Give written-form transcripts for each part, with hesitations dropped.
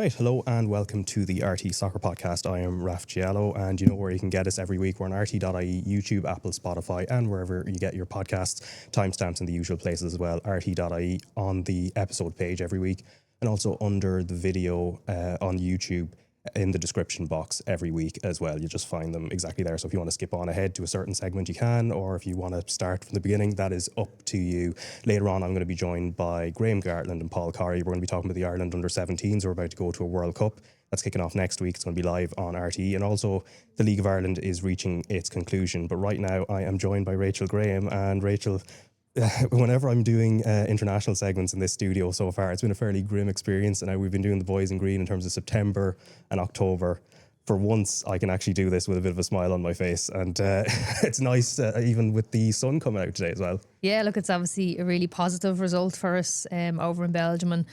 Right, hello and welcome to the RTÉ Soccer Podcast. I am Raf Diallo, and you know where you can get us every week. We're on RT.ie, YouTube, Apple, Spotify, and wherever you get your podcasts. Timestamps in the usual places as well. RT.ie on the episode page every week, and also under the video on YouTube in the description box every week as well. You just find them exactly there. So if you want to skip on ahead to a certain segment, you can, or if you want to start from the beginning, that is up to you. Later on, I'm going to be joined by Graham Gartland and Paul Corry. We're going to be talking about the Ireland Under-17s. We're about to go to a World Cup. That's kicking off next week. It's going to be live on RTÉ. And also, the League of Ireland is reaching its conclusion. But right now, I am joined by Rachel Graham. And Rachel, whenever I'm doing international segments in this studio so far, it's been a fairly grim experience. And now we've been doing the boys in green in terms of September and October. For once, I can actually do this with a bit of a smile on my face. And it's nice, even with the sun coming out today as well. Yeah, look, it's obviously a really positive result for us over in Belgium. And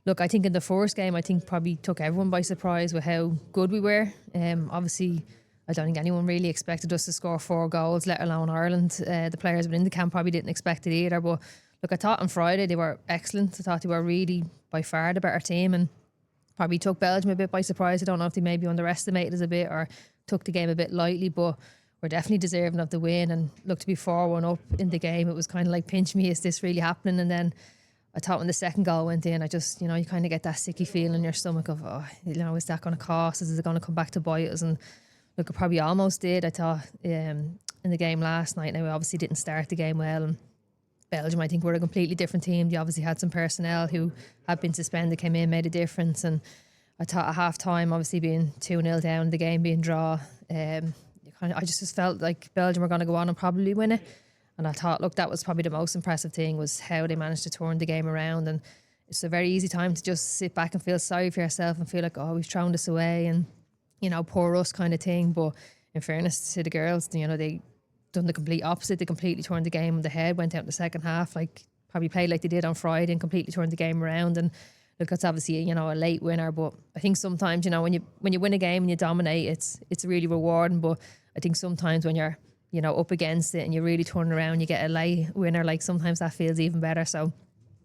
look, I think in the first game, I think probably took everyone by surprise with how good we were. Obviously, I don't think anyone really expected us to score 4 goals, let alone Ireland. The players within the camp probably didn't expect it either. But look, I thought on Friday they were excellent. I thought they were really by far the better team and probably took Belgium a bit by surprise. I don't know if they maybe underestimated us a bit or took the game a bit lightly, but we're definitely deserving of the win. And look, to be 4-1 up in the game, it was kind of like, pinch me, is this really happening? And then I thought when the second goal went in, I just, you kind of get that sicky feeling in your stomach of, is that going to cost us? Is it going to come back to bite us? And look, it probably almost did. I thought in the game last night, now we obviously didn't start the game well, and Belgium, I think, were a completely different team. They obviously had some personnel who had been suspended, came in, made a difference. And I thought at half time, obviously being 2-0 down, the game being draw, I just felt like Belgium were going to go on and probably win it. And I thought, look, that was probably the most impressive thing, was how they managed to turn the game around. And it's a very easy time to just sit back and feel sorry for yourself and feel like, we've thrown this away and, poor us kind of thing. But in fairness to the girls, they done the complete opposite. They completely turned the game on the head, went out in the second half, like probably played like they did on Friday and completely turned the game around. And look, it's obviously, a late winner, but I think sometimes, when you win a game and you dominate, it's really rewarding. But I think sometimes when you're, up against it and you really turn around, you get a late winner, like sometimes that feels even better. So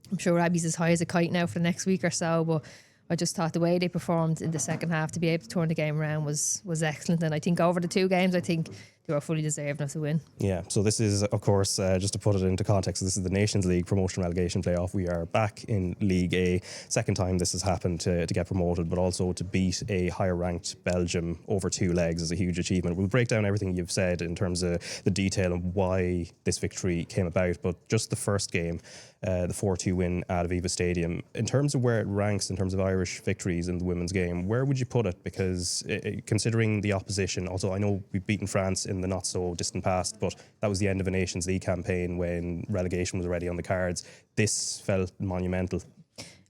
I'm sure Abby's as high as a kite now for the next week or so, but I just thought the way they performed in the second half to be able to turn the game around was excellent. And I think over the 2 games, I think they were fully deserving of the win. Yeah, so this is, of course, just to put it into context, this is the Nations League promotion relegation playoff. We are back in League A. Second time this has happened to get promoted, but also to beat a higher ranked Belgium over 2 legs is a huge achievement. We'll break down everything you've said in terms of the detail and why this victory came about, but just the first game, the 4-2 win at Aviva Stadium, in terms of where it ranks in terms of Irish victories in the women's game, where would you put it? Because considering the opposition, also I know we've beaten France in the not so distant past, but that was the end of a Nations League campaign when relegation was already on the cards. This felt monumental.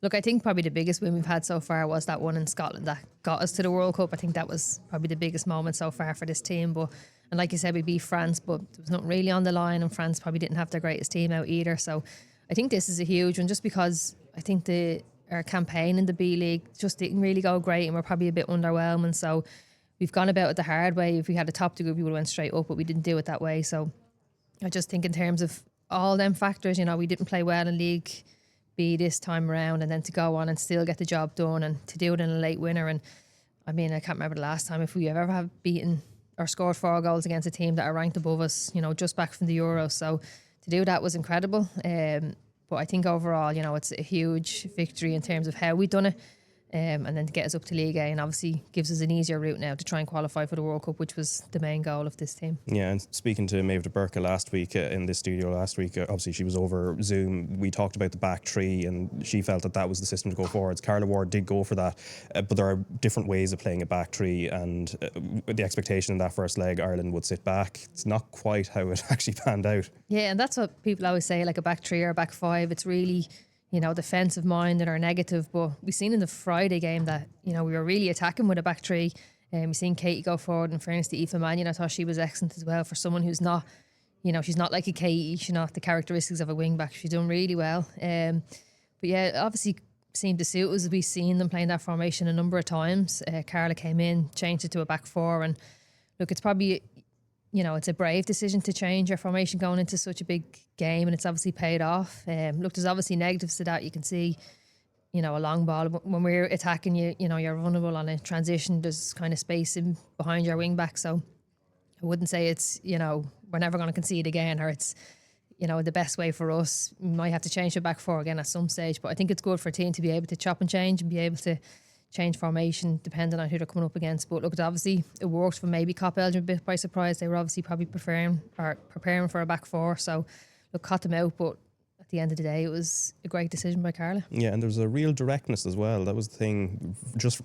Look, I think probably the biggest win we've had so far was that one in Scotland that got us to the World Cup. I think that was probably the biggest moment so far for this team. And like you said, we beat France, but there was nothing really on the line, and France probably didn't have their greatest team out either. So I think this is a huge one, just because I think our campaign in the B League just didn't really go great, and we're probably a bit underwhelming. So we've gone about it the hard way. If we had a top 2 group, we would have went straight up, but we didn't do it that way. So I just think in terms of all them factors, we didn't play well in League B this time around, and then to go on and still get the job done and to do it in a late winner. And I mean, I can't remember the last time if we ever have beaten or scored 4 goals against a team that are ranked above us, just back from the Euros. So to do that was incredible. But I think overall, it's a huge victory in terms of how we've done it. And then to get us up to League A, and obviously gives us an easier route now to try and qualify for the World Cup, which was the main goal of this team. Yeah, and speaking to Maeve de Burke last week in this studio last week, obviously she was over Zoom. We talked about the back 3 and she felt that was the system to go forwards. Carla Ward did go for that, but there are different ways of playing a back 3, and the expectation in that first leg, Ireland would sit back. It's not quite how it actually panned out. Yeah, and that's what people always say, like a back 3 or a back 5. It's really, defensive minded or negative. But we've seen in the Friday game that, we were really attacking with a back 3. We've seen Katie go forward. In fairness to Aoife Mannion, I thought she was excellent as well for someone who's not, she's not like a Katie. She's not the characteristics of a wing back. She's done really well. But yeah, obviously seemed to suit us. We've seen them playing that formation a number of times. Carla came in, changed it to a back 4. And look, it's probably, it's a brave decision to change your formation going into such a big game, and it's obviously paid off. Look, there's obviously negatives to that. You can see, a long ball. When we're attacking, you're vulnerable on a transition. There's kind of space in behind your wing back. So I wouldn't say it's, we're never going to concede again, or it's, the best way for us. We might have to change it back four again at some stage, but I think it's good for a team to be able to chop and change and be able to change formation depending on who they're coming up against. But look, obviously it worked for maybe caught Belgium a bit by surprise. They were obviously probably preparing for a back four, so look, caught them out. But at the end of the day, it was a great decision by Carla. Yeah, and there was a real directness as well. That was the thing,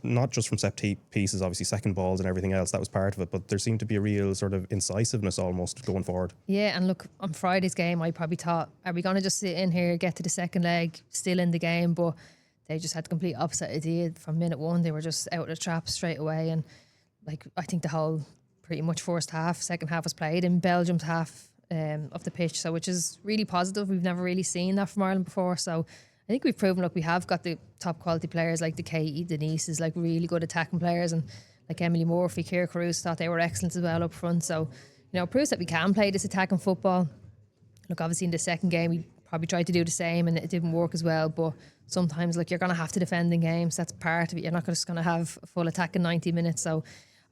not just from set pieces, obviously second balls and everything else, that was part of it, but there seemed to be a real sort of incisiveness almost going forward. Yeah, and look, on Friday's game, I probably thought, are we going to just sit in here, get to the second leg, still in the game? But they just had the complete opposite idea. From minute one, they were just out of the trap straight away. And I think the whole pretty much second half was played in Belgium's half of the pitch, so which is really positive. We've never really seen that from Ireland before, so I think we've proven, look, we have got the top quality players like the Katie, Denise is really good attacking players, and like Emily Murphy, Ciara Caruso, thought they were excellent as well up front. So it proves that we can play this attacking football. Look, obviously in the second game we probably tried to do the same and it didn't work as well, but sometimes you're going to have to defend in games. That's part of it. You're not just going to have a full attack in 90 minutes. So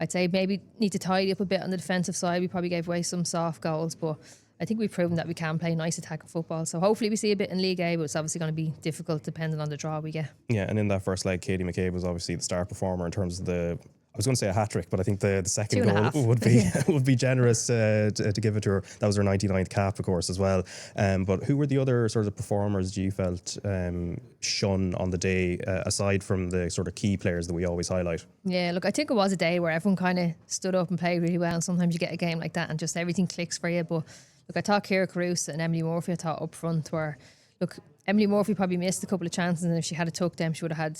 I'd say maybe need to tidy up a bit on the defensive side. We probably gave away some soft goals, but I think we've proven that we can play nice attacking football. So hopefully we see a bit in League A, but it's obviously going to be difficult depending on the draw we get. Yeah, and in that first leg, Katie McCabe was obviously the star performer in terms of I was going to say a hat-trick, but I think the second goal would be generous to give it to her. That was her 99th cap, of course, as well. But who were the other sort of performers you felt shone on the day, aside from the sort of key players that we always highlight? Yeah, look, I think it was a day where everyone kind of stood up and played really well. And sometimes you get a game like that and just everything clicks for you. But look, I thought Ciara Caruso and Emily Murphy, I thought up front were, look, Emily Murphy probably missed a couple of chances, and if she had took them, she would have had,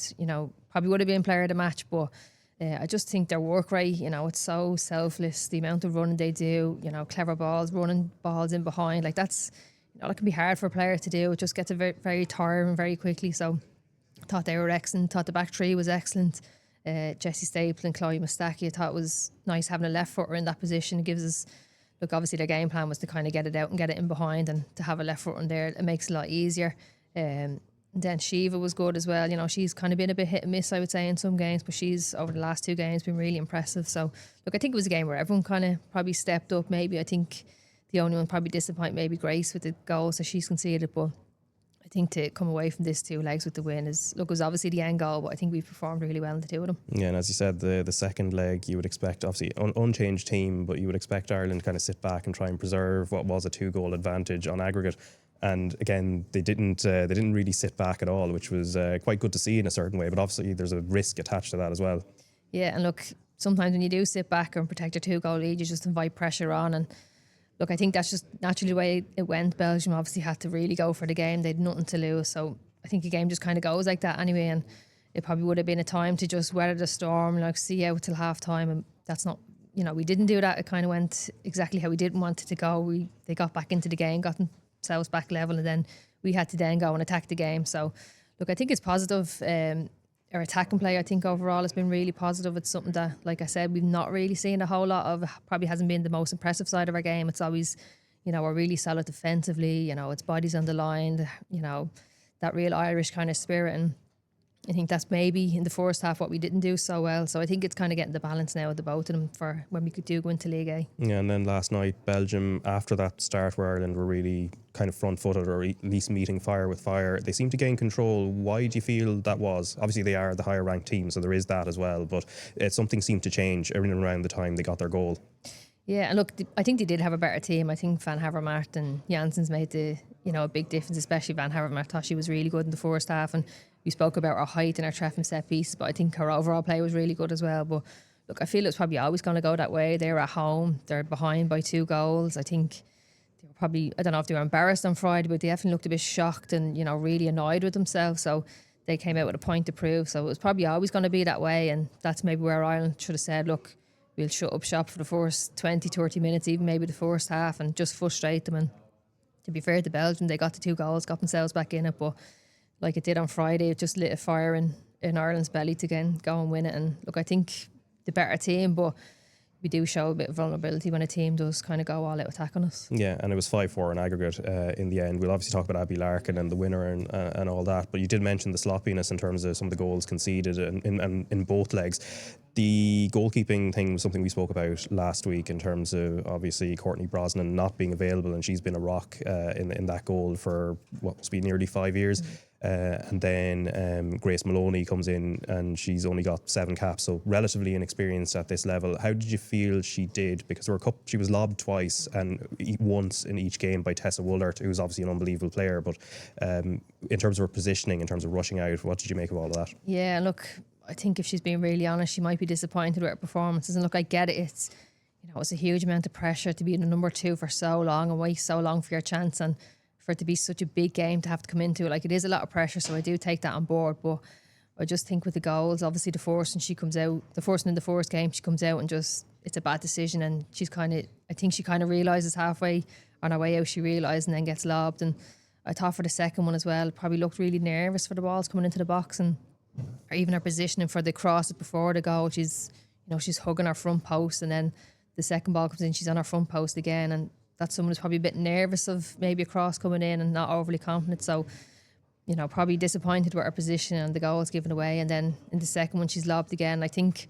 probably would have been player of the match. But I just think their work rate, it's so selfless. The amount of running they do, clever balls, running balls in behind, that's, that can be hard for a player to do. It just gets very, very tiring very quickly. So I thought they were excellent. Thought the back three was excellent. Jessie Staple and Chloe Mustaki, I thought it was nice having a left footer in that position. It gives us, look, obviously their game plan was to kind of get it out and get it in behind, and to have a left footer in there, it makes it a lot easier. Then Shiva was good as well. She's kind of been a bit hit and miss, I would say, in some games, but she's over the last two games been really impressive. So look, I think it was a game where everyone kind of probably stepped up. Maybe I think the only one probably disappointed maybe Grace with the goals that she's conceded, but I think to come away from this 2 legs with the win is, look, it was obviously the end goal, but I think we've performed really well in the two of them. Yeah, and as you said, the second leg, you would expect, obviously, unchanged team, but you would expect Ireland kind of sit back and try and preserve what was a 2-goal advantage on aggregate. And again, they didn't really sit back at all, which was quite good to see in a certain way. But obviously, there's a risk attached to that as well. Yeah, and look, sometimes when you do sit back and protect your 2-goal lead, you just invite pressure on. And look, I think that's just naturally the way it went. Belgium obviously had to really go for the game. They had nothing to lose. So I think the game just kind of goes like that anyway. And it probably would have been a time to just weather the storm, see out till half time. And that's not, we didn't do that. It kind of went exactly how we didn't want it to go. They got back into the game, got themselves back level, and then we had to then go and attack the game. So look, I think it's positive. Our attacking play, I think overall has been really positive. It's something that, like I said, we've not really seen a whole lot of. Probably hasn't been the most impressive side of our game. It's always, we're really solid defensively. It's bodies on the line. That real Irish kind of spirit, and I think that's maybe in the first half what we didn't do so well. So I think it's kind of getting the balance now with the both of them for when we could go into League A. Yeah, and then last night, Belgium, after that start where Ireland were really kind of front-footed, or at least meeting fire with fire, they seem to gain control. Why do you feel that was? Obviously, they are the higher-ranked team, so there is that as well, but something seemed to change around the time they got their goal. Yeah, and look, I think they did have a better team. I think Van Havermaet and Janssens made a big difference, especially Van Havermaet. I thought she was really good in the first half, and we spoke about our height and our tref and set pieces, but I think her overall play was really good as well. But look, I feel it's probably always going to go that way. They're at home, they're behind by 2 goals. I think they were probably, I don't know if they were embarrassed on Friday, but they definitely looked a bit shocked and, really annoyed with themselves. So they came out with a point to prove. So it was probably always going to be that way, and that's maybe where Ireland should have said, look, we'll shut up shop for the first 20, 30 minutes, even maybe the first half, and just frustrate them. And to be fair to Belgium, they got the 2 goals, got themselves back in it, but like it did on Friday, it just lit a fire in Ireland's belly to again go and win it. And look, I think the better team, but we do show a bit of vulnerability when a team does kind of go all out attack on us. Yeah, and it was 5-4 in aggregate in the end. We'll obviously talk about Abby Larkin and the winner and all that, but you did mention the sloppiness in terms of some of the goals conceded in both legs. The goalkeeping thing was something we spoke about last week in terms of obviously Courtney Brosnan not being available, and she's been a rock in that goal for what must be nearly 5 years. And then Grace Maloney comes in and she's only got 7 caps, so relatively inexperienced at this level. How did you feel she did? Because there were she was lobbed twice and once in each game by Tessa Woolert, who's obviously an unbelievable player, but in terms of her positioning, in terms of rushing out, what did you make of all of that? Yeah, look, I think if she's being really honest, she might be disappointed with her performances. And look, I get it. It's, you know, it's a huge amount of pressure to be in the number 2 for so long and wait so long for your chance, and for it to be such a big game to have to come into. Like, it is a lot of pressure, so I do take that on board. But I just think with the goals, obviously the first one she comes out, the first one in the first game, she comes out and just, it's a bad decision, and she's kind of, I think she kind of realises halfway on her way out, she realised, and then gets lobbed. And I thought for the second one as well, probably looked really nervous for the balls coming into the box, and or even her positioning for the crosses before the goal. She's, you know, she's hugging her front post, and then the second ball comes in, she's on her front post again, and that's someone who's probably a bit nervous of maybe a cross coming in and not overly confident. So, you know, probably disappointed with her position and the goals given away. And then in the second one, she's lobbed again. I think,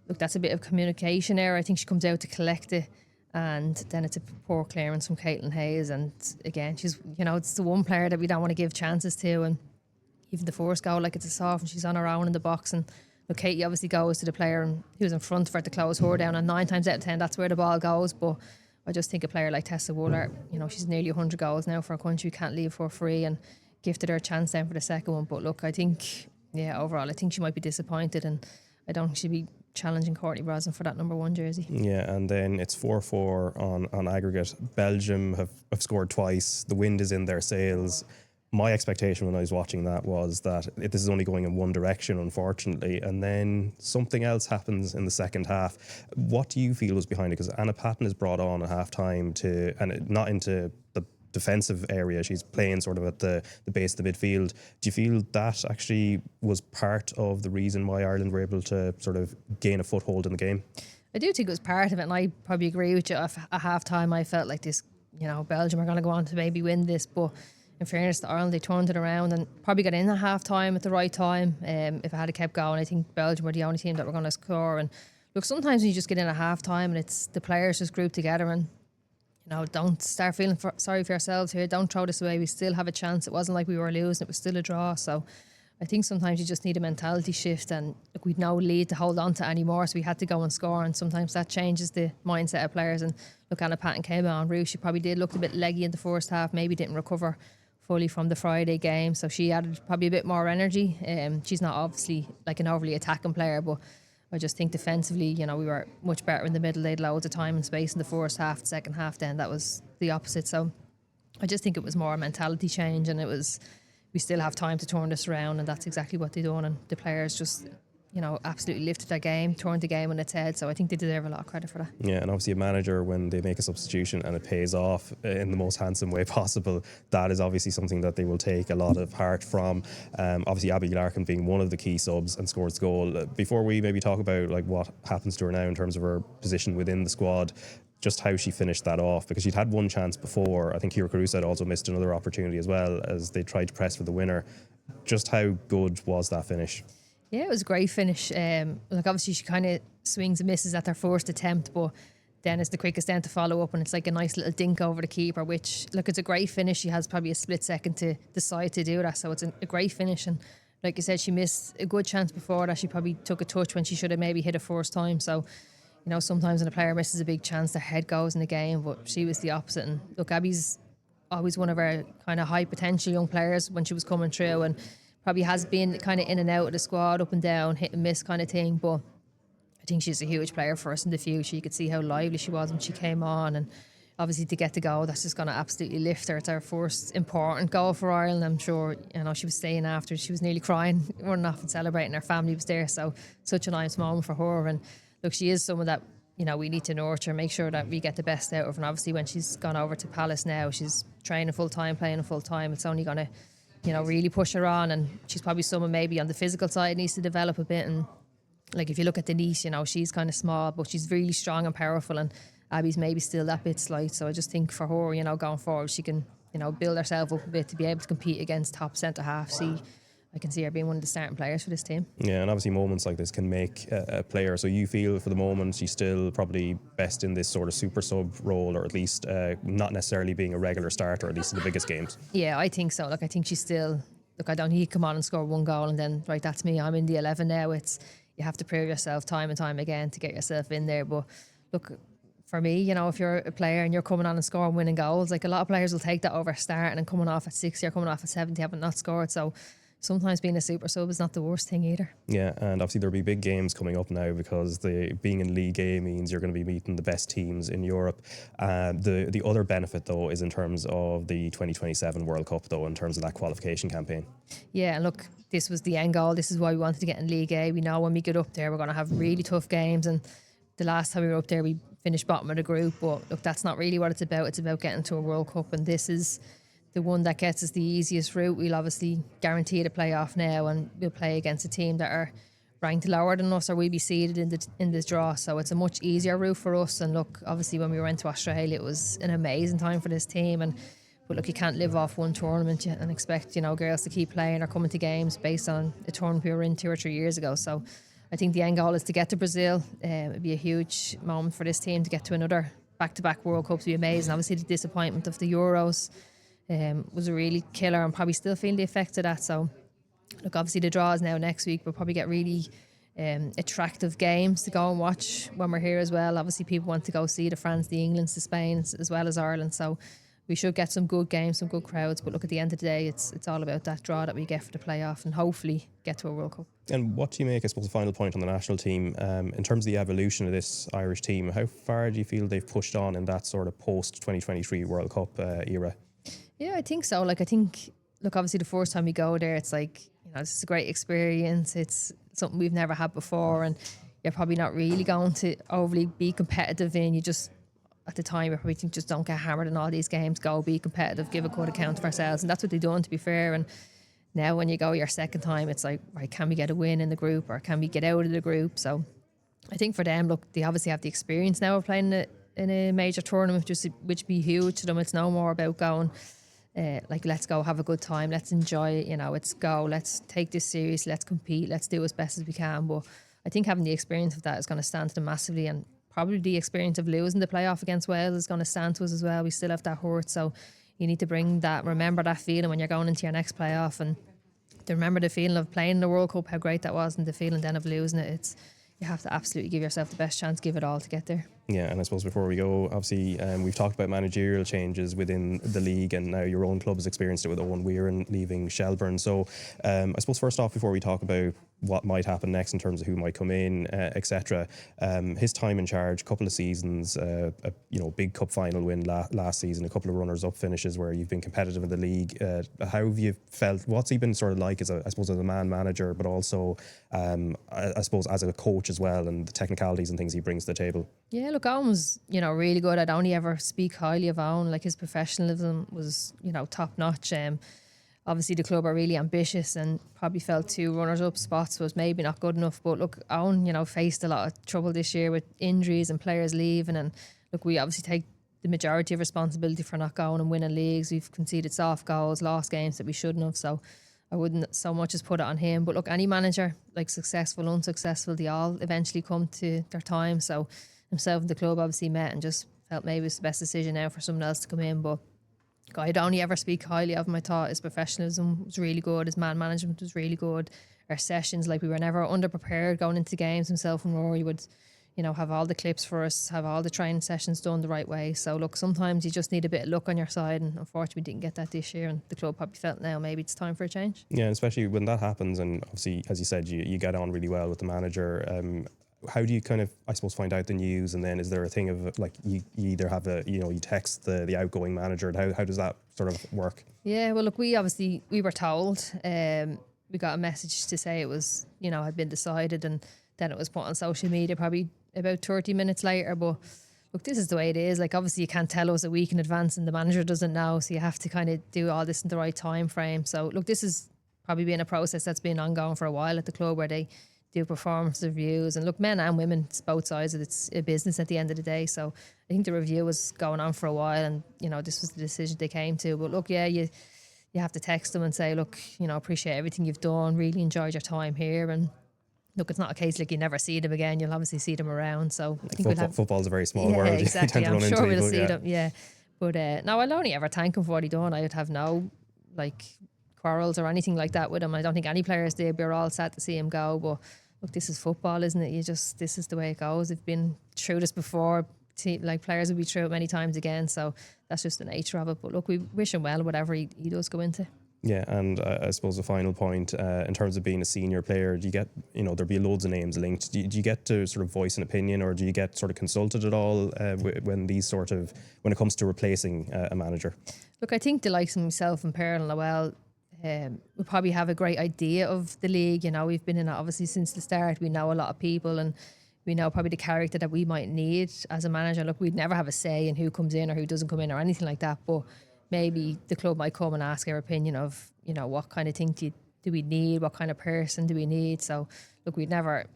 look, that's a bit of communication error. I think she comes out to collect it, and then it's a poor clearance from Caitlin Hayes. And again, she's, you know, it's the one player that we don't want to give chances to. And even the first goal, like, it's a soft and she's on her own in the box. And look, Katie obviously goes to the player who's in front for her to close her down. And 9 times out of 10, that's where the ball goes. But I just think a player like Tessa Woolert, you know, she's nearly 100 goals now for her country. We can't leave her free, and gifted her a chance then for the second one. But look, I think, yeah, overall, I think she might be disappointed, and I don't think she'd be challenging Courtney Brosnan for that number 1 jersey. Yeah, and then it's 4-4 on aggregate. Belgium have scored twice. The wind is in their sails. My expectation when I was watching that was that this is only going in one direction, unfortunately, and then something else happens in the second half. What do you feel was behind it? Because Anna Patton is brought on at half-time and not into the defensive area. She's playing sort of at the base of the midfield. Do you feel that actually was part of the reason why Ireland were able to sort of gain a foothold in the game? I do think it was part of it, and I probably agree with you. At half-time, I felt like this, you know, Belgium are going to go on to maybe win this, but in fairness to Ireland, they turned it around and probably got in at half-time at the right time. If it had kept going, I think Belgium were the only team that were going to score. And look, sometimes when you just get in at half-time and it's the players just group together, and, you know, don't start feeling sorry for yourselves here. Don't throw this away. We still have a chance. It wasn't like we were losing. It was still a draw. So I think sometimes you just need a mentality shift, and look, we'd no lead to hold on to anymore, so we had to go and score, and sometimes that changes the mindset of players. And look, Anna Patton came on route. She probably did look a bit leggy in the first half, maybe didn't recover fully from the Friday game, so she added probably a bit more energy. She's not obviously like an overly attacking player, but I just think defensively, you know, we were much better in the middle. They had loads of time and space in the first half. The second half then, that was the opposite. So I just think it was more a mentality change, and it was, we still have time to turn this around, and that's exactly what they done. And the players just, you know, absolutely lifted their game, turned the game on its head. So I think they deserve a lot of credit for that. Yeah, and obviously a manager, when they make a substitution and it pays off in the most handsome way possible, that is obviously something that they will take a lot of heart from. Obviously Abby Larkin being one of the key subs and scores the goal. Before we maybe talk about like what happens to her now in terms of her position within the squad, just how she finished that off, because she'd had one chance before. I think Kira Caruso had also missed another opportunity as well as they tried to press for the winner. Just how good was that finish? Yeah, it was a great finish. Like, obviously she kind of swings and misses at their first attempt, but then it's the quickest then to follow up, and it's like a nice little dink over the keeper, which, look, it's a great finish. She has probably a split second to decide to do that, so it's a great finish. And like you said, she missed a good chance before that. She probably took a touch when she should have maybe hit it first time. So, you know, sometimes when a player misses a big chance, their head goes in the game, but she was the opposite. And look, Abby's always one of our kind of high potential young players when she was coming through, and probably has been kind of in and out of the squad, up and down, hit and miss kind of thing. But I think she's a huge player for us in the future. You could see how lively she was when she came on, and obviously to get the goal, that's just going to absolutely lift her. It's our first important goal for Ireland. I'm sure, you know, she was staying after. She was nearly crying, running off and celebrating. Her family was there, so such a nice moment for her. And look, she is someone that, you know, we need to nurture, make sure that we get the best out of her. And obviously when she's gone over to Palace now, she's training full time, playing full time. It's only going to, you know, really push her on, and she's probably someone maybe on the physical side needs to develop a bit, and like if you look at Denise, you know, she's kind of small, but she's really strong and powerful, and Abby's maybe still that bit slight. So I just think for her, you know, going forward, she can, you know, build herself up a bit to be able to compete against top centre half. I can see her being one of the starting players for this team. Yeah, and obviously moments like this can make a player. So you feel for the moment she's still probably best in this sort of super sub role, or at least not necessarily being a regular starter, at least in the biggest games. Yeah, I think so. Like, I think she's still, look, I don't need to come on and score one goal and then, right, that's me, I'm in the 11 now. It's, you have to prove yourself time and time again to get yourself in there. But look, for me, you know, if you're a player and you're coming on and scoring winning goals, like a lot of players will take that over starting and coming off at 60 or coming off at 70 having not scored. So sometimes being a super sub is not the worst thing either. Yeah, and obviously there'll be big games coming up now, because being in League A means you're going to be meeting the best teams in Europe. The other benefit, though, is in terms of the 2027 World Cup, though, in terms of that qualification campaign. Yeah, and look, this was the end goal. This is why we wanted to get in League A. We know when we get up there, we're going to have really tough games. And the last time we were up there, we finished bottom of the group. But look, that's not really what it's about. It's about getting to a World Cup. And this is the one that gets us the easiest route. We'll obviously guarantee the playoff now, and we'll play against a team that are ranked lower than us, or we'll be seeded in this draw. So it's a much easier route for us. And look, obviously when we went to Australia, it was an amazing time for this team. But look, you can't live off one tournament and expect, you know, girls to keep playing or coming to games based on a tournament we were in 2 or 3 years ago. So I think the end goal is to get to Brazil. It'd be a huge moment for this team to get to another back-to-back World Cups. Would be amazing. Obviously the disappointment of the Euros was a really killer, and probably still feeling the effects of that. So look, obviously the draw is now next week. We'll probably get really attractive games to go and watch when we're here as well. Obviously people want to go see the France, the Englands, the Spain, as well as Ireland. So we should get some good games, some good crowds. But look, at the end of the day, it's all about that draw that we get for the playoff, and hopefully get to a World Cup. And what do you make, I suppose, the final point on the national team, in terms of the evolution of this Irish team? How far do you feel they've pushed on in that sort of post-2023 World Cup era? Yeah, I think so. Like, I think, look, obviously the first time we go there, it's like, you know, this is a great experience. It's something we've never had before, and you're probably not really going to overly be competitive in. You just, at the time, you probably think, just don't get hammered in all these games, go be competitive, give a good account of ourselves. And that's what they've done, to be fair. And now when you go your second time, it's like, right, can we get a win in the group, or can we get out of the group? So I think for them, look, they obviously have the experience now of playing in a major tournament, which be huge to them. It's no more about going, like, let's go have a good time, let's enjoy it, you know, it's go, let's take this serious, let's compete, let's do as best as we can. But I think having the experience of that is going to stand to them massively, and probably the experience of losing the playoff against Wales is going to stand to us as well. We still have that hurt, so you need to remember that feeling when you're going into your next playoff, and to remember the feeling of playing the World Cup, how great that was, and the feeling then of losing it. You have to absolutely give yourself the best chance, give it all to get there. Yeah, and I suppose before we go, obviously we've talked about managerial changes within the league, and now your own club has experienced it with Eoin Wearen leaving Shelbourne. So I suppose first off, before we talk about what might happen next in terms of who might come in, etc. His time in charge, couple of seasons, big cup final win last season, a couple of runners-up finishes where you've been competitive in the league. How have you felt? What's he been sort of like as a man manager, but also I suppose as a coach as well, and the technicalities and things he brings to the table? Yeah, look, Eoin was, really good. I'd only ever speak highly of Eoin. Like, his professionalism was, top notch. Obviously the club are really ambitious, and probably felt 2 runners-up spots was maybe not good enough. But look, Eoin, faced a lot of trouble this year with injuries and players leaving. And look, we obviously take the majority of responsibility for not going and winning leagues. We've conceded soft goals, lost games that we shouldn't have. So I wouldn't so much as put it on him. But look, any manager, like successful, unsuccessful, they all eventually come to their time. So himself and the club obviously met and just felt maybe it was the best decision now for someone else to come in. But I'd only ever speak highly of him. I thought his professionalism was really good, his man management was really good. Our sessions, like, we were never underprepared going into games. Himself and Rory would, have all the clips for us, have all the training sessions done the right way. So look, sometimes you just need a bit of luck on your side, and unfortunately we didn't get that this year, and the club probably felt now maybe it's time for a change. Yeah, especially when that happens, and obviously, as you said, you get on really well with the manager. How do you kind of, I suppose, find out the news? And then is there a thing of, like, you either have you text the outgoing manager, and how does that sort of work? Yeah, well, look, we were told, we got a message to say it was, had been decided, and then it was put on social media probably about 30 minutes later. But look, this is the way it is. Like, obviously you can't tell us a week in advance, and the manager doesn't know, so you have to kind of do all this in the right time frame. So look, this has probably been a process that's been ongoing for a while at the club, where they do performance reviews. And look, men and women, it's both sides of it's a business at the end of the day. So I think the review was going on for a while, and this was the decision they came to. But look, yeah, you have to text them and say, look, appreciate everything you've done, really enjoyed your time here. And look, it's not a case like you never see them again. You'll obviously see them around. So I think football's a very small yeah, world. exactly. You tend to I'm run sure into we'll people, see them. Yeah, but no, I'll only ever thank him for what he done. I'd have no quarrels or anything like that with him. I don't think any players did. We're all sad to see him go, but look, this is football, isn't it? This is the way it goes. They've been through this before. Players will be through it many times again. So that's just the nature of it. But look, we wish him well, whatever he does go into. Yeah, and I suppose the final point, in terms of being a senior player, do you get, there'll be loads of names linked. Do you get to sort of voice an opinion, or do you get sort of consulted at all when it comes to replacing a manager? Look, I think the likes of myself and Pearl and Lowell we probably have a great idea of the league. We've been in it obviously since the start. We know a lot of people, and we know probably the character that we might need as a manager. Look, we'd never have a say in who comes in or who doesn't come in or anything like that, but maybe the club might come and ask our opinion of, what kind of thing do we need, what kind of person do we need. So look, we'd never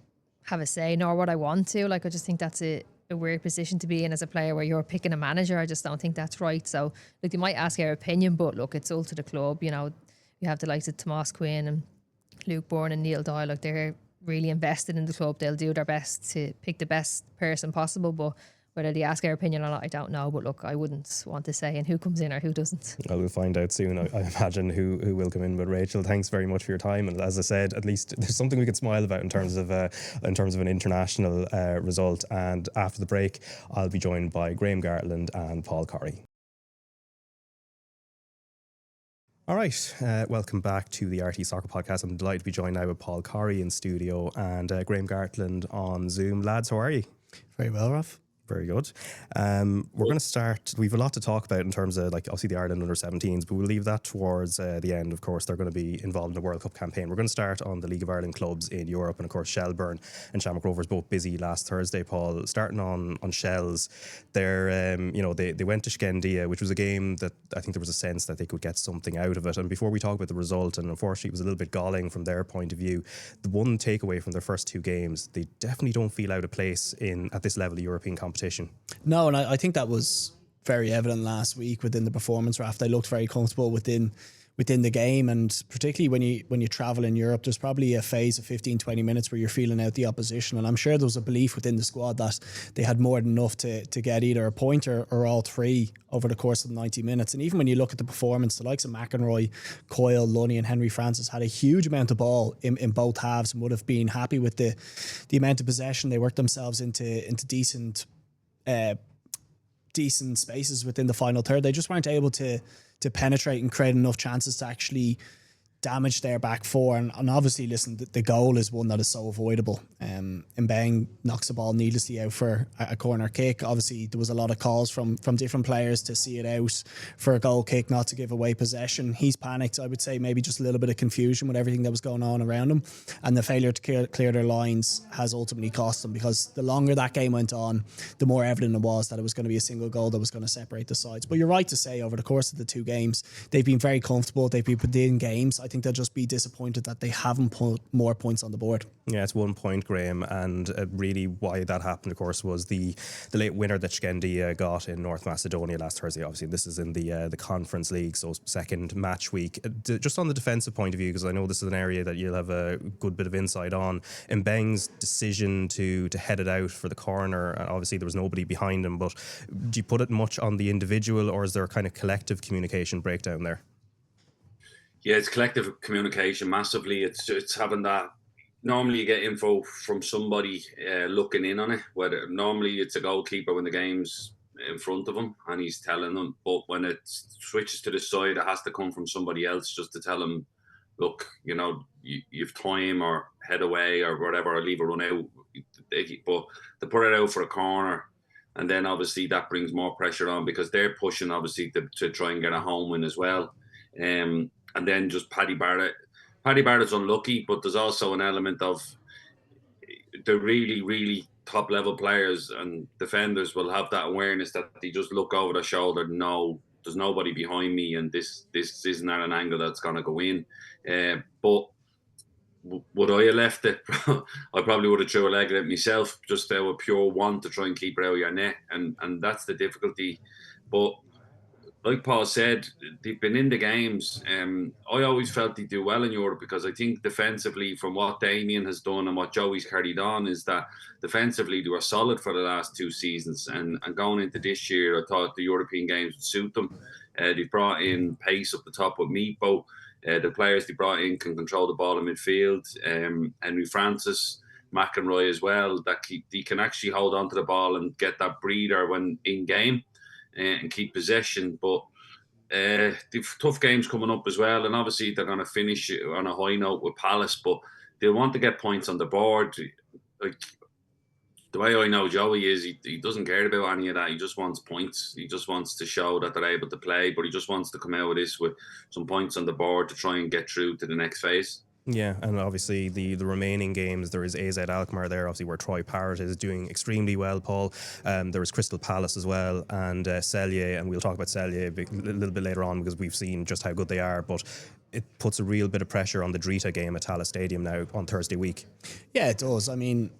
have a say, nor would I want to. Like, I just think that's a weird position to be in as a player, where you're picking a manager. I just don't think that's right. So look, they might ask our opinion, but look, it's all to the club. You have the likes of Tomas Quinn and Luke Bourne and Neil Doyle. Like, they're really invested in the club. They'll do their best to pick the best person possible, but whether they ask our opinion or not, I don't know. But look, I wouldn't want to say in who comes in or who doesn't. Well, we'll find out soon. I imagine who will come in. But Rachel, thanks very much for your time. And as I said, at least there's something we can smile about in terms of an international result. And after the break, I'll be joined by Graham Gartland and Paul Corry. All right, welcome back to the RTÉ Soccer Podcast. I'm delighted to be joined now with Paul Corry in studio and Graham Gartland on Zoom. Lads, how are you? Very well, Raf. Very good. We're going to start. We've a lot to talk about in terms of, obviously the Ireland Under-17s, but we'll leave that towards the end. Of course, they're going to be involved in the World Cup campaign. We're going to start on the League of Ireland clubs in Europe, and of course Shelbourne and Shamrock Rovers both busy last Thursday. Paul, starting on Shells, they're they went to Shkendija, which was a game that I think there was a sense that they could get something out of it. And before we talk about the result, and unfortunately it was a little bit galling from their point of view, the one takeaway from their first two games, they definitely don't feel out of place at this level of European competition. No, and I think that was very evident last week within the performance, Raf. They looked very comfortable within the game, and particularly when you travel in Europe, there's probably a phase of 15-20 minutes where you're feeling out the opposition, and I'm sure there was a belief within the squad that they had more than enough to get either a point or all three over the course of the 90 minutes. And even when you look at the performance, the likes of McEnroy, Coyle, Lunny and Henry Francis had a huge amount of ball in both halves and would have been happy with the amount of possession. They worked themselves into decent spaces within the final third. They just weren't able to penetrate and create enough chances to actually damage their back four. And obviously, listen, the goal is one that is so avoidable. Mbang knocks the ball needlessly out for a corner kick. Obviously, there was a lot of calls from different players to see it out for a goal kick, not to give away possession. He's panicked. I would say maybe just a little bit of confusion with everything that was going on around him. And the failure to clear their lines has ultimately cost them, because the longer that game went on, the more evident it was that it was going to be a single goal that was going to separate the sides. But you're right to say, over the course of the two games, they've been very comfortable. They've been put in games. I think they'll just be disappointed that they haven't put more points on the board. Yeah, it's 1 point, Graham, and really why that happened, of course, was the late winner that Shkendija got in North Macedonia last Thursday. Obviously, this is in the Conference League, so second match week. Just on the defensive point of view, because I know this is an area that you'll have a good bit of insight on, Mbeng's decision to head it out for the corner, obviously there was nobody behind him, but do you put it much on the individual, or is there a kind of collective communication breakdown there? Yeah, it's collective communication massively. It's having that. Normally, you get info from somebody looking in on it. Whether normally it's a goalkeeper when the game's in front of him and he's telling them, but when it switches to the side, it has to come from somebody else just to tell him, look, you've time, or head away or whatever, or leave a run out. But to put it out for a corner, and then obviously that brings more pressure on, because they're pushing obviously to try and get a home win as well. And then just Paddy Barrett's unlucky, but there's also an element of the really, really top level players and defenders will have that awareness that they just look over their shoulder. No, there's nobody behind me, and this isn't at an angle that's going to go in. But would I have left it? I probably would have threw a leg at it myself, just out of pure want to try and keep it out of your net, and that's the difficulty. But like Paul said, they've been in the games. I always felt they do well in Europe because I think defensively, from what Damien has done and what Joey's carried on, is that defensively they were solid for the last 2 seasons. And going into this year, I thought the European games would suit them. They've brought in pace up the top with Meepo. The players they brought in can control the ball in midfield. Henry Francis, McEnroy as well, that they can actually hold on to the ball and get that breather when in game. And keep possession, but they've tough games coming up as well, and obviously they're going to finish on a high note with Palace, but they'll want to get points on the board. Like the way I know Joey is, he doesn't care about any of that. He just wants points. He just wants to show that they're able to play, but he just wants to come out of this with some points on the board to try and get through to the next phase. Yeah, and obviously the remaining games, there is AZ Alkmaar there, obviously where Troy Parrott is doing extremely well, Paul. There is Crystal Palace as well, and Celje, and we'll talk about Celje a little bit later on because we've seen just how good they are, but it puts a real bit of pressure on the Drita game at Tallaght Stadium now on Thursday week. Yeah, it does. I mean,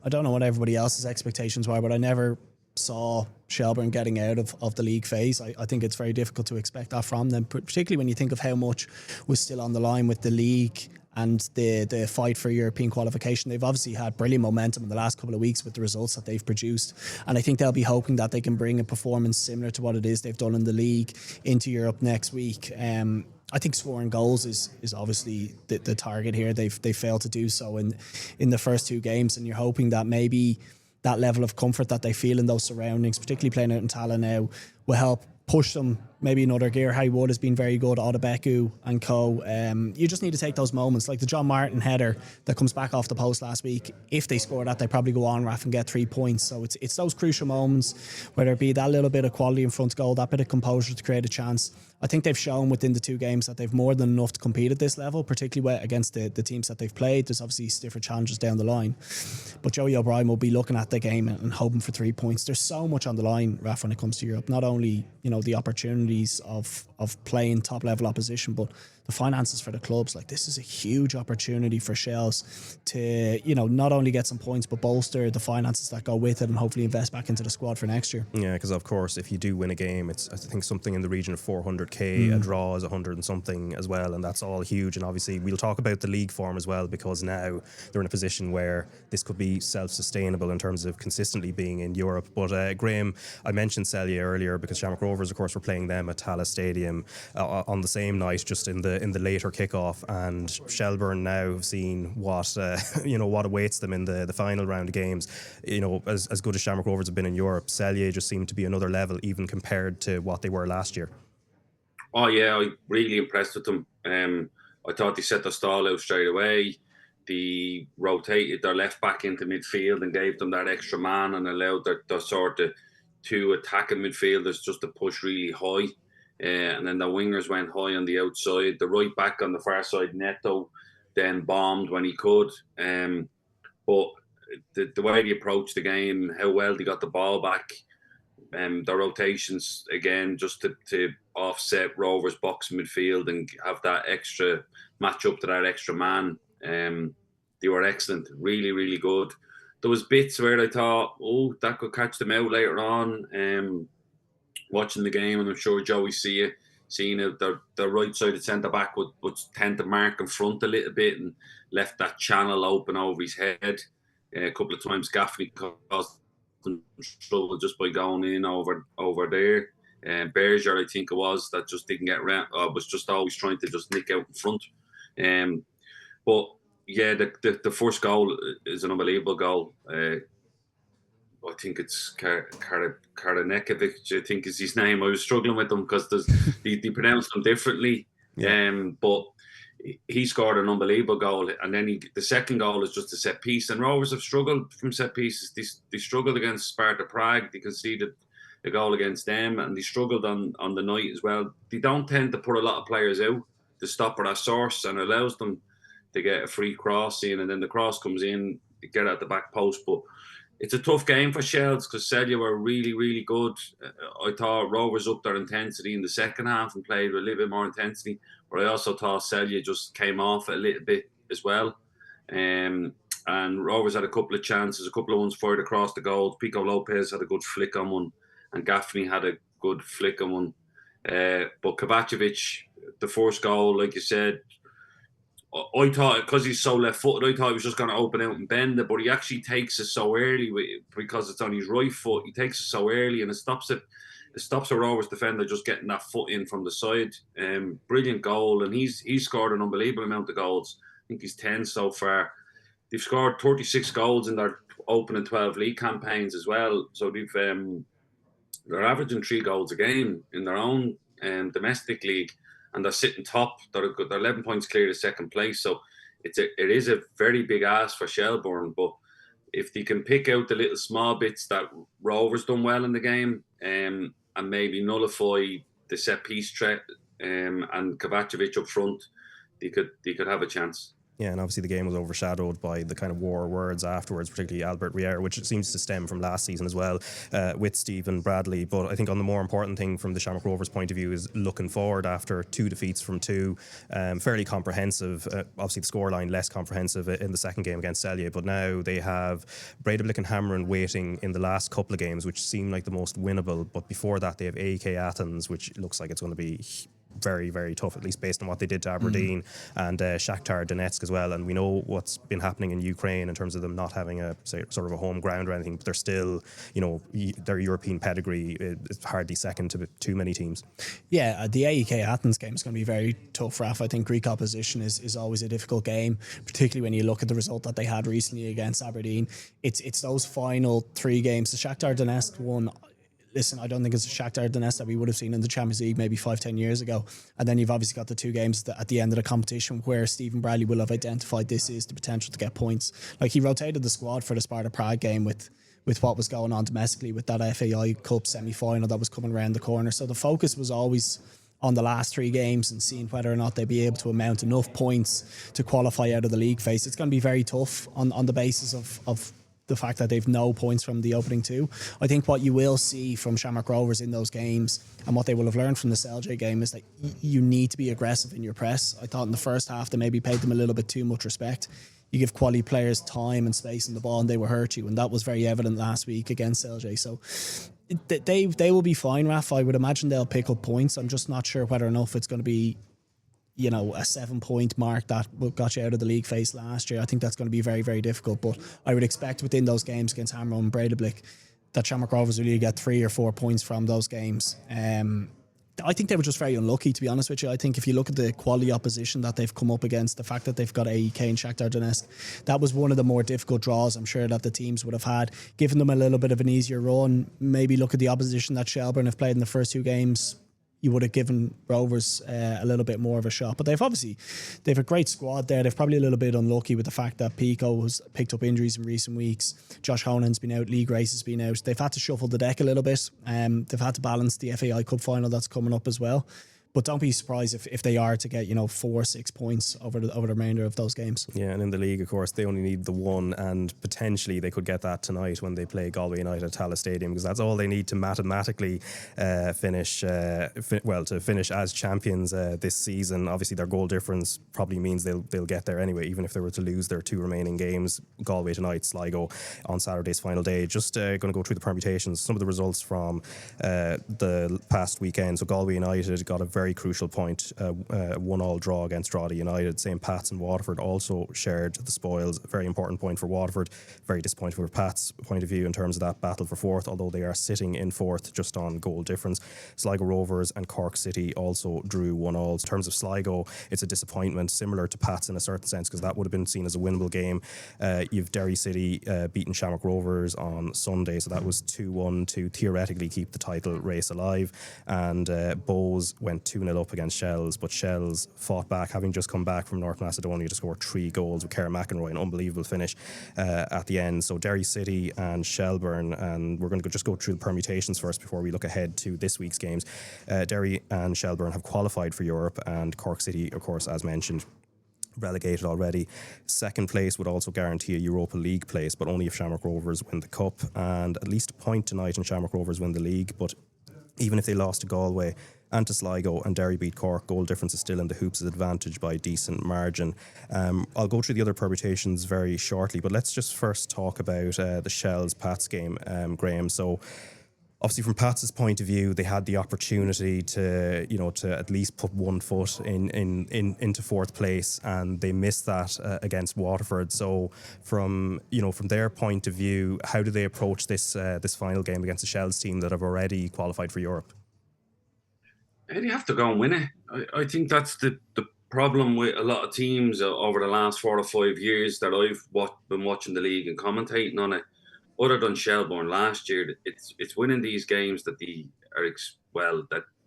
I don't know what everybody else's expectations were, but I never saw Shelbourne getting out of the league phase. I think it's very difficult to expect that from them, particularly when you think of how much was still on the line with the league and the fight for European qualification. They've obviously had brilliant momentum in the last couple of weeks with the results that they've produced, and I think they'll be hoping that they can bring a performance similar to what it is they've done in the league into Europe next week. I think scoring goals is obviously the target here. They failed to do so in the first 2 games, and you're hoping that maybe that level of comfort that they feel in those surroundings, particularly playing out in Tallaght now, will help push them maybe another gear. Harry Wood has been very good, Odebeku and co. You just need to take those moments, like the John Martin header that comes back off the post last week. If they score that, they probably go on, Raf, and get 3 points. So it's those crucial moments, whether it be that little bit of quality in front goal, that bit of composure to create a chance. I think they've shown within the 2 games that they've more than enough to compete at this level, particularly against the teams that they've played. There's obviously stiffer challenges down the line, but Joey O'Brien will be looking at the game and hoping for 3 points. There's so much on the line, Raf, when it comes to Europe. Not only the opportunities of playing top level opposition, but the finances for the clubs. Like, this is a huge opportunity for Shells to not only get some points but bolster the finances that go with it and hopefully invest back into the squad for next year. Yeah, because of course if you do win a game, it's I think something in the region of 400k, a draw is 100 and something as well, and that's all huge. And obviously we'll talk about the league form as well, because now they're in a position where this could be self-sustainable in terms of consistently being in Europe. But Graham, I mentioned Celje earlier because Shamrock Rovers of course were playing them at Tallaght Stadium on the same night, just in the later kickoff, and Shelbourne now have seen what what awaits them in the final round of games. As good as Shamrock Rovers have been in Europe, Celje just seemed to be another level even compared to what they were last year. Oh yeah, I really impressed with them. I thought they set their stall out straight away. They rotated their left back into midfield and gave them that extra man and allowed their sort of 2 attacking midfielders just to push really high. And then the wingers went high on the outside. The right back on the far side, Neto, then bombed when he could. But the way they approached the game, how well they got the ball back, the rotations, again, just to offset Rovers' box midfield and have that extra match up to that extra man. They were excellent, really, really good. There was bits where I thought, that could catch them out later on. Watching the game, and I'm sure Joey seeing it, the right sided centre back would tend to mark in front a little bit and left that channel open over his head. A couple of times Gaffney caused them trouble just by going in over there. Berger, I think it was, that just didn't get around, was just always trying to just nick out in front. But yeah, the first goal is an unbelievable goal. I think it's Karanekovic, I think is his name. I was struggling with them because they pronounce them differently. Yeah. But he scored an unbelievable goal. And then the second goal is just a set piece. And Rovers have struggled from set pieces. They struggled against Sparta Prague. They conceded a goal against them. And they struggled on the night as well. They don't tend to put a lot of players out to stop at a source, and allows them to get a free cross in. And then the cross comes in, they get at the back post. But it's a tough game for Shells because Celje were really, really good. I thought Rovers upped their intensity in the second half and played with a little bit more intensity. But I also thought Celje just came off a little bit as well. And Rovers had a couple of chances, a couple of ones fired across the goal. Pico Lopez had a good flick on one, and Gaffney had a good flick on one. But Kovacevic, the first goal, like you said, I thought, because he's so left-footed, I thought he was just going to open out and bend it, but he actually takes it so early because it's on his right foot. He takes it so early, and it stops a Rovers defender just getting that foot in from the side. Brilliant goal, and he's scored an unbelievable amount of goals. I think he's 10 so far. They've scored 36 goals in their opening 12 league campaigns as well. So they're averaging 3 goals a game in their own domestic league, and they're sitting top. They're 11 points clear of second place. So it is a very big ask for Shelbourne. But if they can pick out the little small bits that Rovers done well in the game, and maybe nullify the set piece threat, and Kovacevic up front, they could have a chance. Yeah, and obviously the game was overshadowed by the kind of war words afterwards, particularly Albert Rier, which seems to stem from last season as well, with Stephen Bradley. But I think on the more important thing from the Shamrock Rovers point of view is looking forward after 2 defeats from 2, fairly comprehensive. Obviously the scoreline less comprehensive in the second game against Celje, but now they have Breidablik and Hamron waiting in the last couple of games, which seem like the most winnable. But before that they have AEK Athens, which looks like it's going to be very, very tough, at least based on what they did to Aberdeen, and Shakhtar Donetsk as well. And we know what's been happening in Ukraine in terms of them not having a sort of a home ground or anything, but they're still, their European pedigree is hardly second to too many teams. Yeah, the AEK Athens game is going to be very tough, Raf. I think Greek opposition is always a difficult game, particularly when you look at the result that they had recently against Aberdeen. It's those final 3 games. The Shakhtar Donetsk one, listen, I don't think it's a Shakhtar Donetsk that we would have seen in the Champions League maybe 5-10 years ago. And then you've obviously got the 2 games at the end of the competition where Stephen Bradley will have identified this is the potential to get points. Like, he rotated the squad for the Sparta Prague game with what was going on domestically with that FAI Cup semi-final that was coming around the corner. So the focus was always on the last 3 games and seeing whether or not they'd be able to amount enough points to qualify out of the league phase. It's going to be very tough on the basis of the fact that they've no points from the opening 2. I think what you will see from Shamrock Rovers in those games, and what they will have learned from the Celje game, is that you need to be aggressive in your press. I thought in the first half they maybe paid them a little bit too much respect. You give quality players time and space in the ball and they will hurt you, and that was very evident last week against Celje. So they will be fine, Raf. I would imagine they'll pick up points. I'm just not sure whether or not it's going to be a 7-point mark that got you out of the league phase last year. I think that's going to be very, very difficult. But I would expect within those games against Hamron and Breidablik that Shamrock Rovers will get 3 or 4 points from those games. I think they were just very unlucky, to be honest with you. I think if you look at the quality opposition that they've come up against, the fact that they've got AEK and Shakhtar Donetsk, that was one of the more difficult draws I'm sure that the teams would have had. Given them a little bit of an easier run, maybe look at the opposition that Shelbourne have played in the first 2 games. You would have given Rovers a little bit more of a shot. But they've a great squad there. They've probably a little bit unlucky with the fact that Pico has picked up injuries in recent weeks. Josh Honan's been out. Lee Grace has been out. They've had to shuffle the deck a little bit. They've had to balance the FAI Cup final that's coming up as well. But don't be surprised if they are to get 4-6 points over the remainder of those games. Yeah, and in the league, of course, they only need the 1, and potentially they could get that tonight when they play Galway United at Tallaght Stadium, because that's all they need to mathematically finish as champions this season. Obviously, their goal difference probably means they'll get there anyway, even if they were to lose their 2 remaining games. Galway tonight, Sligo on Saturday's final day. Just going to go through the permutations, some of the results from the past weekend. So Galway United got a very crucial point, 1-1 draw against Drogheda United. St. Pat's and Waterford also shared the spoils. A very important point for Waterford. Very disappointing from Pat's point of view in terms of that battle for 4th, although they are sitting in 4th just on goal difference. Sligo Rovers and Cork City also drew 1-1. In terms of Sligo, it's a disappointment, similar to Pat's in a certain sense, because that would have been seen as a winnable game. You've Derry City beaten Shamrock Rovers on Sunday, so that was 2-1 to theoretically keep the title race alive. And Bows went 2-0 up against Shells, but Shells fought back, having just come back from North Macedonia to score 3 goals with Kerr McEnroy, an unbelievable finish at the end. So Derry City and Shelbourne, and we're going to just go through the permutations first before we look ahead to this week's games. Derry and Shelbourne have qualified for Europe, and Cork City, of course, as mentioned, relegated already. Second place would also guarantee a Europa League place, but only if Shamrock Rovers win the Cup, and at least a point tonight and Shamrock Rovers win the league. But even if they lost to Galway and to Sligo, and Derry beat Cork. Goal difference is still in the Hoops' advantage by a decent margin. I'll go through the other permutations very shortly, but let's just first talk about the Shells-Pats game, Graham. So obviously, from Pats' point of view, they had the opportunity to at least put one foot into fourth place, and they missed that against Waterford. So, from their point of view, how do they approach this final game against the Shells team that have already qualified for Europe? They have to go and win it. I think that's the problem with a lot of teams over the last 4 or 5 years that I've been watching the league and commentating on it. Other than Shelbourne last year, it's winning these games that they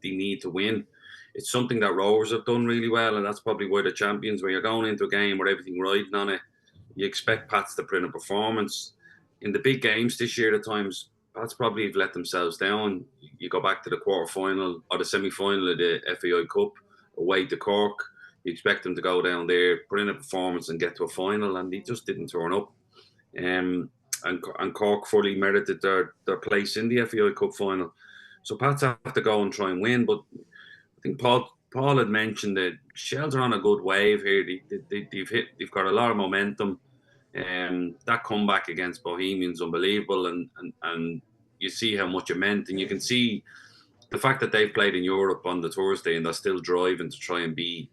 need to win. It's something that Rovers have done really well, and that's probably why they're champions. When you're going into a game with everything riding on it, you expect Pats to print a performance. In the big games this year, at times, Pats probably have let themselves down. You go back to the quarter-final or the semi-final of the FAI Cup, away to Cork. You expect them to go down there, put in a performance and get to a final, and they just didn't turn up. And Cork fully merited their place in the FAI Cup final. So Pats have to go and try and win. But I think Paul had mentioned that Shells are on a good wave here. They've got a lot of momentum. That comeback against Bohemians unbelievable, and you see how much it meant, and you can see the fact that they've played in Europe on the Thursday and they're still driving to try and beat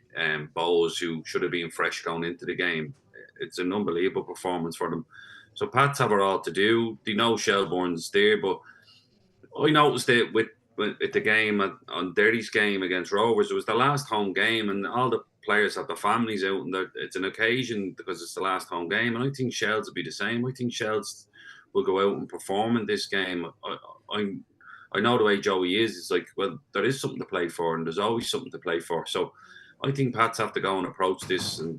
Bows, who should have been fresh going into the game. It's an unbelievable performance for them. So Pats have it all to do. They know Shelbourne's there, but I noticed it with the game on Derry's game against Rovers. It was the last home game, and all the players have their families out, and it's an occasion because it's the last home game. And I think Shells will be the same. I think Shells will go out and perform in this game. I know the way Joey is. It's like, well, there is something to play for, and there's always something to play for. So I think Pats have to go and approach this and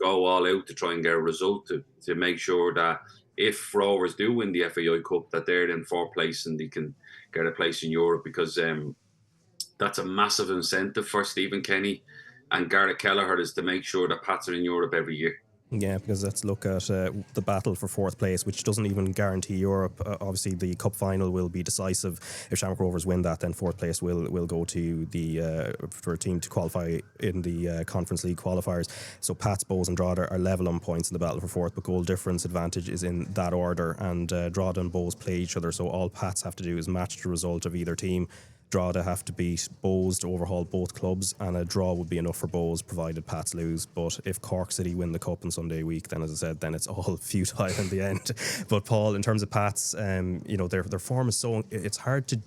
go all out to try and get a result to make sure that if Rovers do win the FAI Cup, that they're in fourth place and they can get a place in Europe, because that's a massive incentive for Stephen Kenny and Gareth Kelleher, is to make sure that Pats are in Europe every year. Yeah, because let's look at the battle for fourth place, which doesn't even guarantee Europe. Obviously, the cup final will be decisive. If Shamrock Rovers win that, then fourth place will go to the for a team to qualify in the Conference League qualifiers. So Pats, Bows and Drogheda are level on points in the battle for fourth, but goal difference advantage is in that order, and Drogheda and Bows play each other. So all Pats have to do is match the result of either team. Drogheda have to beat Bows to overhaul both clubs, and a draw would be enough for Bows provided Pats lose. But if Cork City win the cup on Sunday week, then as I said, then it's all futile in the end. But Paul, in terms of Pats, their form is so it's hard to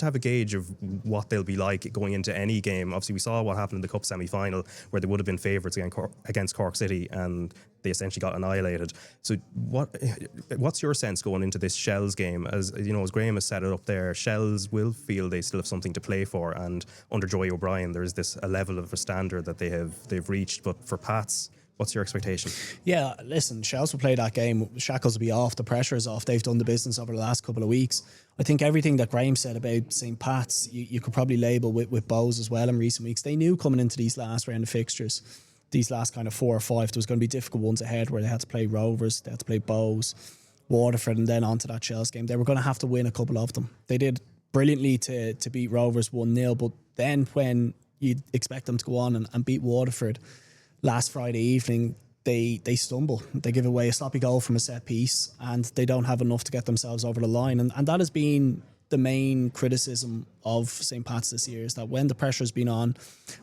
have a gauge of what they'll be like going into any game. Obviously, we saw what happened in the Cup semi-final, where they would have been favourites against Cork City, and they essentially got annihilated. So what's your sense going into this Shells game? As you know, as Graham has set it up there, Shells will feel they still have something to play for, and under Joey O'Brien, there's a level of a standard that they've reached. But for Pats, what's your expectation? Yeah, listen, Shells will play that game. Shackles will be off. The pressure is off. They've done the business over the last couple of weeks. I think everything that Graham said about St. Pat's, you could probably label with Bows as well in recent weeks. They knew coming into these last round of fixtures, these last kind of 4 or 5, there was going to be difficult ones ahead where they had to play Rovers, they had to play Bows, Waterford, and then onto that Shells game. They were going to have to win a couple of them. They did brilliantly to beat Rovers 1-0, but then when you'd expect them to go on and beat Waterford last Friday evening, they stumble. They give away a sloppy goal from a set piece, and they don't have enough to get themselves over the line. And that has been the main criticism of St. Pat's this year, is that when the pressure's been on,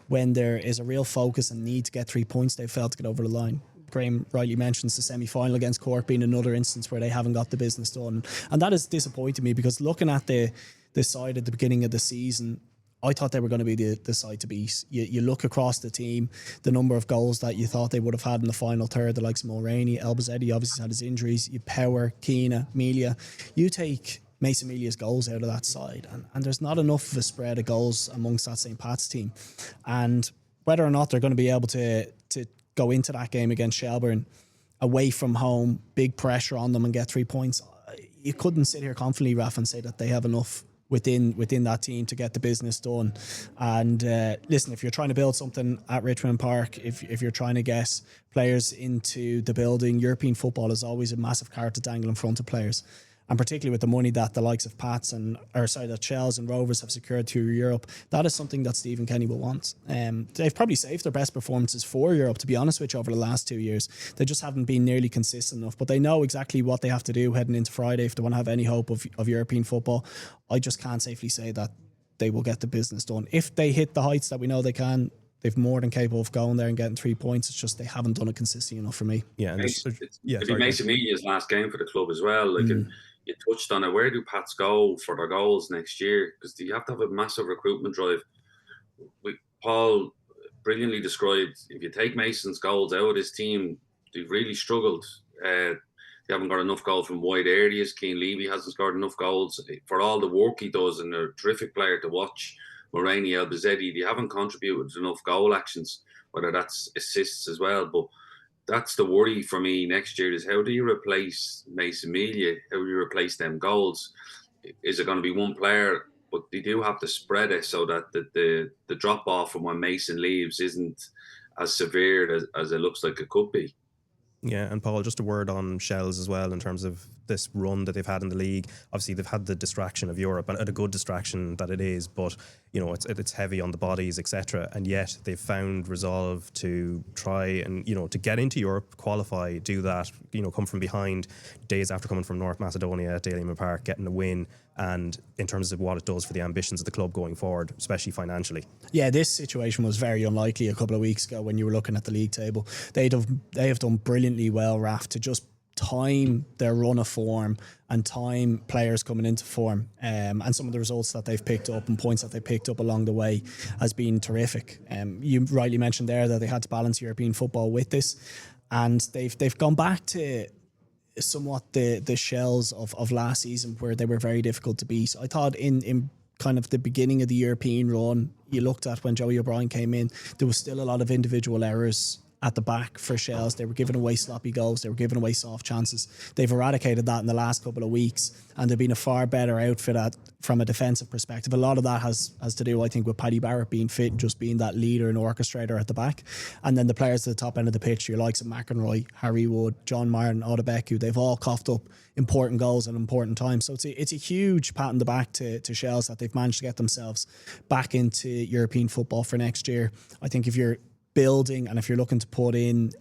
when there is a real focus and need to get 3 points, they've failed to get over the line. Graham rightly mentions the semi-final against Cork being another instance where they haven't got the business done. And that has disappointed me, because looking at the side at the beginning of the season, I thought they were going to be the side to beat. You look across the team, the number of goals that you thought they would have had in the final third, the likes of Mulroney, Elbazetti obviously had his injuries, you Power, Keena, Melia. You take Mason Melia's goals out of that side, and there's not enough of a spread of goals amongst that St. Pat's team. And whether or not they're going to be able to go into that game against Shelbourne away from home, big pressure on them, and get 3 points, you couldn't sit here confidently, Raf, and say that they have enough within that team to get the business done. And listen, if you're trying to build something at Richmond Park, if you're trying to get players into the building, European football is always a massive carrot to dangle in front of players. and particularly with the money that the likes of that Shells and Rovers have secured through Europe, that is something that Stephen Kenny will want. They've probably saved their best performances for Europe, to be honest with you, over the last 2 years. They just haven't been nearly consistent enough, but they know exactly what they have to do heading into Friday if they want to have any hope of European football. I just can't safely say that they will get the business done. If they hit the heights that we know they can, they've more than capable of going there and getting 3 points. It's just they haven't done it consistently enough for me. Yeah, and it'll be Mason Media's last game for the club as well. Like, and you touched on it. Where do Pats go for their goals next year? Because you have to have a massive recruitment drive. Paul brilliantly described, if you take Mason's goals out of this team, they've really struggled. They haven't got enough goals from wide areas. Keane Levy hasn't scored enough goals for all the work he does, and they're a terrific player to watch. Moraini, Elbazetti, they haven't contributed enough goal actions, whether that's assists as well. But that's the worry for me next year, is how do you replace Mason Melia? How do you replace them goals? Is it going to be one player? But they do have to spread it so that the drop off from when Mason leaves isn't as severe as it looks like it could be. Yeah, and Paul, just a word on Shells as well in terms of this run that they've had in the league. Obviously, they've had the distraction of Europe, and a good distraction that it is, but you know it's heavy on the bodies, etc. And yet they've found resolve to try and to get into Europe, qualify, do that. Come from behind days after coming from North Macedonia at Daly Park, getting a win. And in terms of what it does for the ambitions of the club going forward, especially financially. Yeah, this situation was very unlikely a couple of weeks ago when you were looking at the league table. They have done brilliantly well, Raf, to just time their run of form and time players coming into form, and some of the results that they've picked up and points that they picked up along the way has been terrific. You rightly mentioned there that they had to balance European football with this, and they've gone back to somewhat the Shells of last season, where they were very difficult to beat. I thought in kind of the beginning of the European run, you looked at when Joey O'Brien came in, there was still a lot of individual errors at the back for Shells. They were giving away sloppy goals, they were giving away soft chances. They've eradicated that in the last couple of weeks, and they've been a far better outfit from a defensive perspective. A lot of that has to do, I think, with Paddy Barrett being fit and just being that leader and orchestrator at the back. And then the players at the top end of the pitch, your likes of McEnroy, Harry Wood, John Martin, Odebeku, they've all coughed up important goals at important times. So it's a huge pat on the back to Shells that they've managed to get themselves back into European football for next year. I think if you're building and if you're looking to put in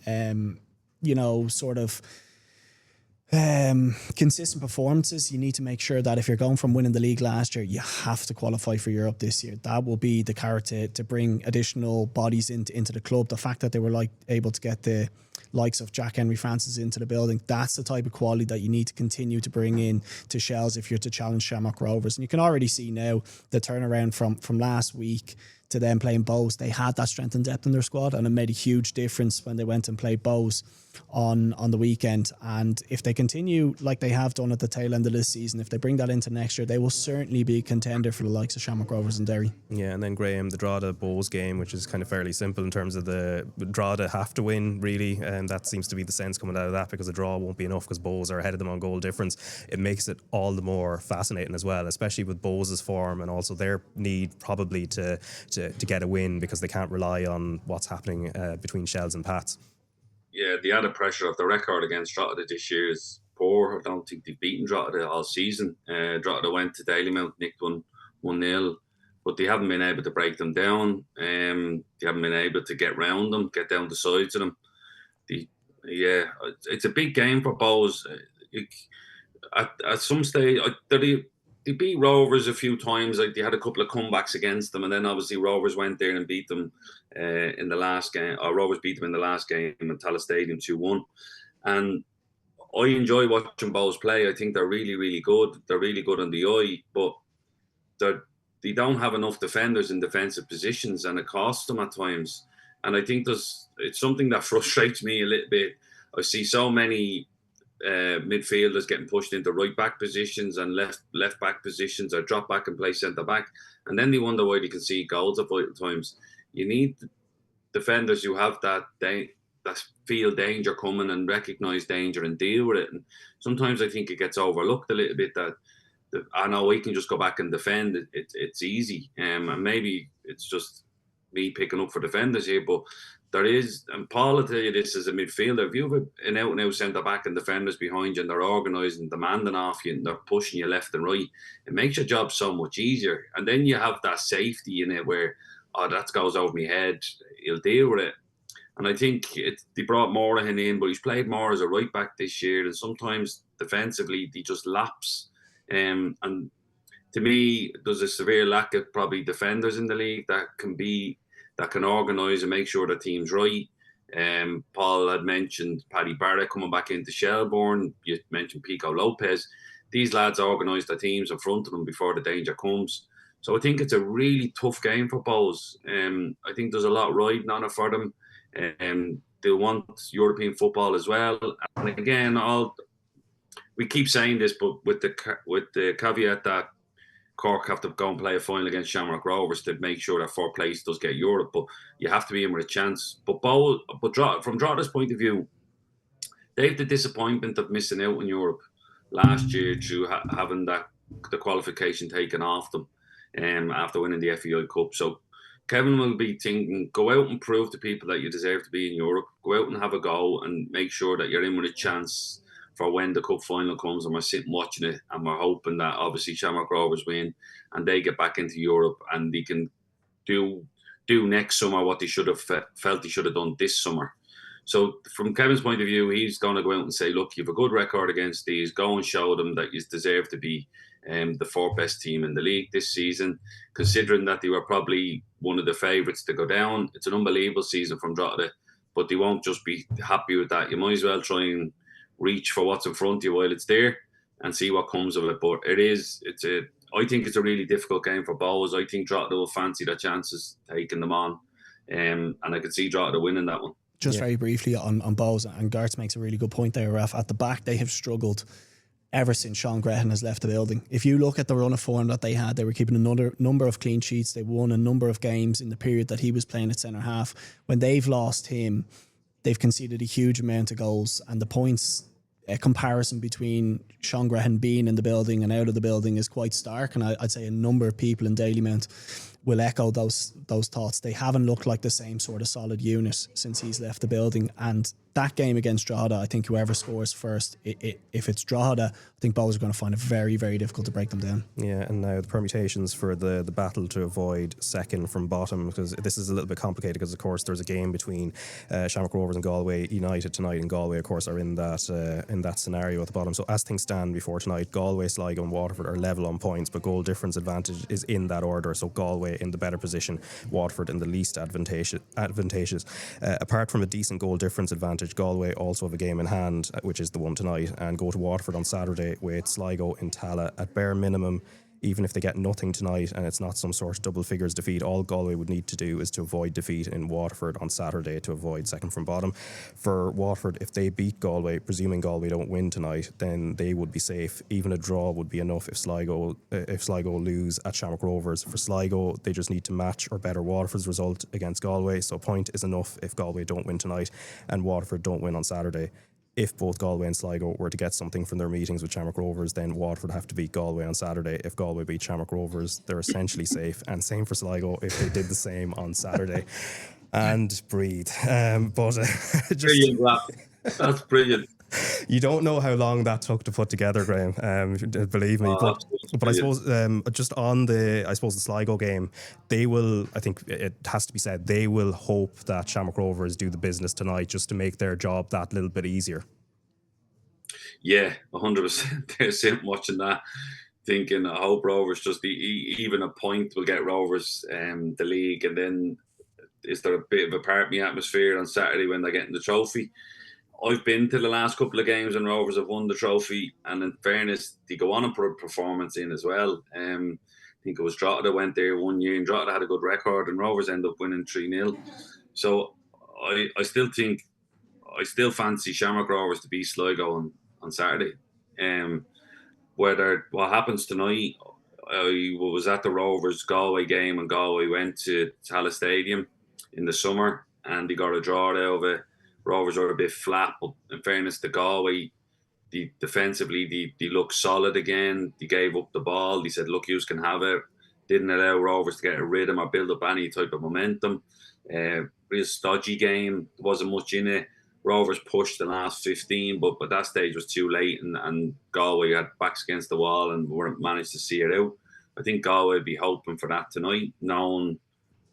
consistent performances, you need to make sure that if you're going from winning the league last year, you have to qualify for Europe this year. That will be the carrot to bring additional bodies into the club. The fact that they were able to get the likes of Jack Henry Francis into the building, that's the type of quality that you need to continue to bring in to Shells if you're to challenge Shamrock Rovers. And you can already see now the turnaround from last week to them playing Bows. They had that strength and depth in their squad, and it made a huge difference when they went and played Bows on the weekend. And if they continue like they have done at the tail end of this season, if they bring that into next year, they will certainly be a contender for the likes of Shamrock Rovers and Derry. Yeah, and then Graham, the Drogheda Bows game, which is kind of fairly simple in terms of the Drogheda have to win, really, and that seems to be the sense coming out of that, because a draw won't be enough because Bows are ahead of them on goal difference. It makes it all the more fascinating as well, especially with Bows' form and also their need probably to get a win, because they can't rely on what's happening between Shells and Pats. Yeah, the added pressure of the record against Drogheda this year is poor. I don't think they've beaten Drogheda all season. Drogheda went to Dalymount, nicked 1-0, but they haven't been able to break them down. They haven't been able to get round them, get down the sides of them. It's a big game for Bows. At some stage, they beat Rovers a few times. They had a couple of comebacks against them, and then obviously Rovers went there and beat them in the last game. Or Rovers beat them in the last game at Tallaght Stadium 2-1. And I enjoy watching Bows play. I think they're really, really good. They're really good on the eye, but they don't have enough defenders in defensive positions, and it costs them at times. And I think it's something that frustrates me a little bit. I see so many midfielders getting pushed into right back positions and left back positions, or drop back and play centre back, and then they wonder why they can see goals at vital times. You need defenders who have that feel danger coming and recognise danger and deal with it. And sometimes I think it gets overlooked a little bit that I know we can just go back and defend. It's easy, and maybe it's just me picking up for defenders here, but there is, and Paul will tell you this as a midfielder, if you have an out-and-out centre-back and defenders behind you and they're organising, demanding off you and they're pushing you left and right, it makes your job so much easier. And then you have that safety in it where, that goes over my head, he'll deal with it. And I think they brought Morahan in, but he's played more as a right back this year, and sometimes defensively he just laps. And to me, there's a severe lack of probably defenders in the league that can organise and make sure the team's right. Paul had mentioned Paddy Barrett coming back into Shelbourne. You mentioned Pico Lopez. These lads organise the teams in front of them before the danger comes. So I think it's a really tough game for Bohs. I think there's a lot riding on it for them. They'll want European football as well. And again, we keep saying this, but with the caveat that Cork have to go and play a final against Shamrock Rovers to make sure that fourth place does get Europe, but you have to be in with a chance. But from Droghed's point of view, they have the disappointment of missing out in Europe last year through having the qualification taken off them after winning the FAI Cup. So Kevin will be thinking, go out and prove to people that you deserve to be in Europe. Go out and have a go and make sure that you're in with a chance for when the cup final comes and we're sitting watching it, and we're hoping that obviously Shamrock Rovers win and they get back into Europe and they can do next summer what they should have felt they should have done this summer. So from Kevin's point of view, he's going to go out and say, look, you have a good record against these. Go and show them that you deserve to be the fourth best team in the league this season, considering that they were probably one of the favourites to go down. It's an unbelievable season from Drogheda, but they won't just be happy with that. You might as well try and reach for what's in front of you while it's there and see what comes of it. But I think it's a really difficult game for Bohs. I think Drogheda will fancy their chances taking them on, and I could see Drogheda winning that one. Just very briefly on Bohs, and Garth makes a really good point there, Raf. At the back, they have struggled ever since Sean Grehan has left the building. If you look at the run of form that they had, they were keeping another number of clean sheets. They won a number of games in the period that he was playing at centre half. When they've lost him, they've conceded a huge amount of goals, and the points comparison between Sean Grehan being in the building and out of the building is quite stark. And I'd say a number of people in Dalymount will echo those thoughts. They haven't looked like the same sort of solid unit since he's left the building. And that game against Drogheda, I think whoever scores first, if it's Drogheda, I think Bohs are going to find it very, very difficult to break them down. Yeah, and now the permutations for the battle to avoid second from bottom, because this is a little bit complicated because, of course, there's a game between Shamrock Rovers and Galway United tonight, and Galway, of course, are in that scenario at the bottom. So as things stand before tonight, Galway, Sligo and Waterford are level on points, but goal difference advantage is in that order. So Galway in the better position, Waterford in the least advantageous. Apart from a decent goal difference advantage, Galway also have a game in hand, which is the one tonight, and go to Waterford on Saturday with Sligo in Tala. At bare minimum, even if they get nothing tonight and it's not some sort of double figures defeat, all Galway would need to do is to avoid defeat in Waterford on Saturday to avoid second from bottom. For Waterford, if they beat Galway, presuming Galway don't win tonight, then they would be safe. Even a draw would be enough if Sligo lose at Shamrock Rovers. For Sligo, they just need to match or better Waterford's result against Galway, so a point is enough if Galway don't win tonight and Waterford don't win on Saturday. If both Galway and Sligo were to get something from their meetings with Shamrock Rovers, then Waterford have to beat Galway on Saturday. If Galway beat Shamrock Rovers, they're essentially safe. And same for Sligo if they did the same on Saturday. And breathe. Brilliant, Raf. That's brilliant. You don't know how long that took to put together, Graham. Believe me. But I suppose just on the Sligo game, they will, I think it has to be said, they will hope that Shamrock Rovers do the business tonight just to make their job that little bit easier. Yeah, 100%. They're sitting watching that, thinking, I hope Rovers just even a point will get Rovers the league, and then is there a bit of a part of the atmosphere on Saturday when they're getting the trophy? I've been to the last couple of games and Rovers have won the trophy, and in fairness, they go on and put a performance in as well. I think it was Drogheda went there one year and Drogheda had a good record and Rovers ended up winning 3-0. So I still fancy Shamrock Rovers to beat Sligo on Saturday. Whether what happens tonight, I was at the Rovers Galway game and Galway went to Tala Stadium in the summer and they got a draw out of it. Rovers are a bit flat, but in fairness to Galway, defensively they look solid again. They gave up the ball. They said, look, you can have it. didn't allow Rovers to get a rhythm or build up any type of momentum. Real stodgy game, wasn't much in it. Rovers pushed the last 15, but that stage was too late, and Galway had backs against the wall and managed to see it out. I think Galway would be hoping for that tonight, knowing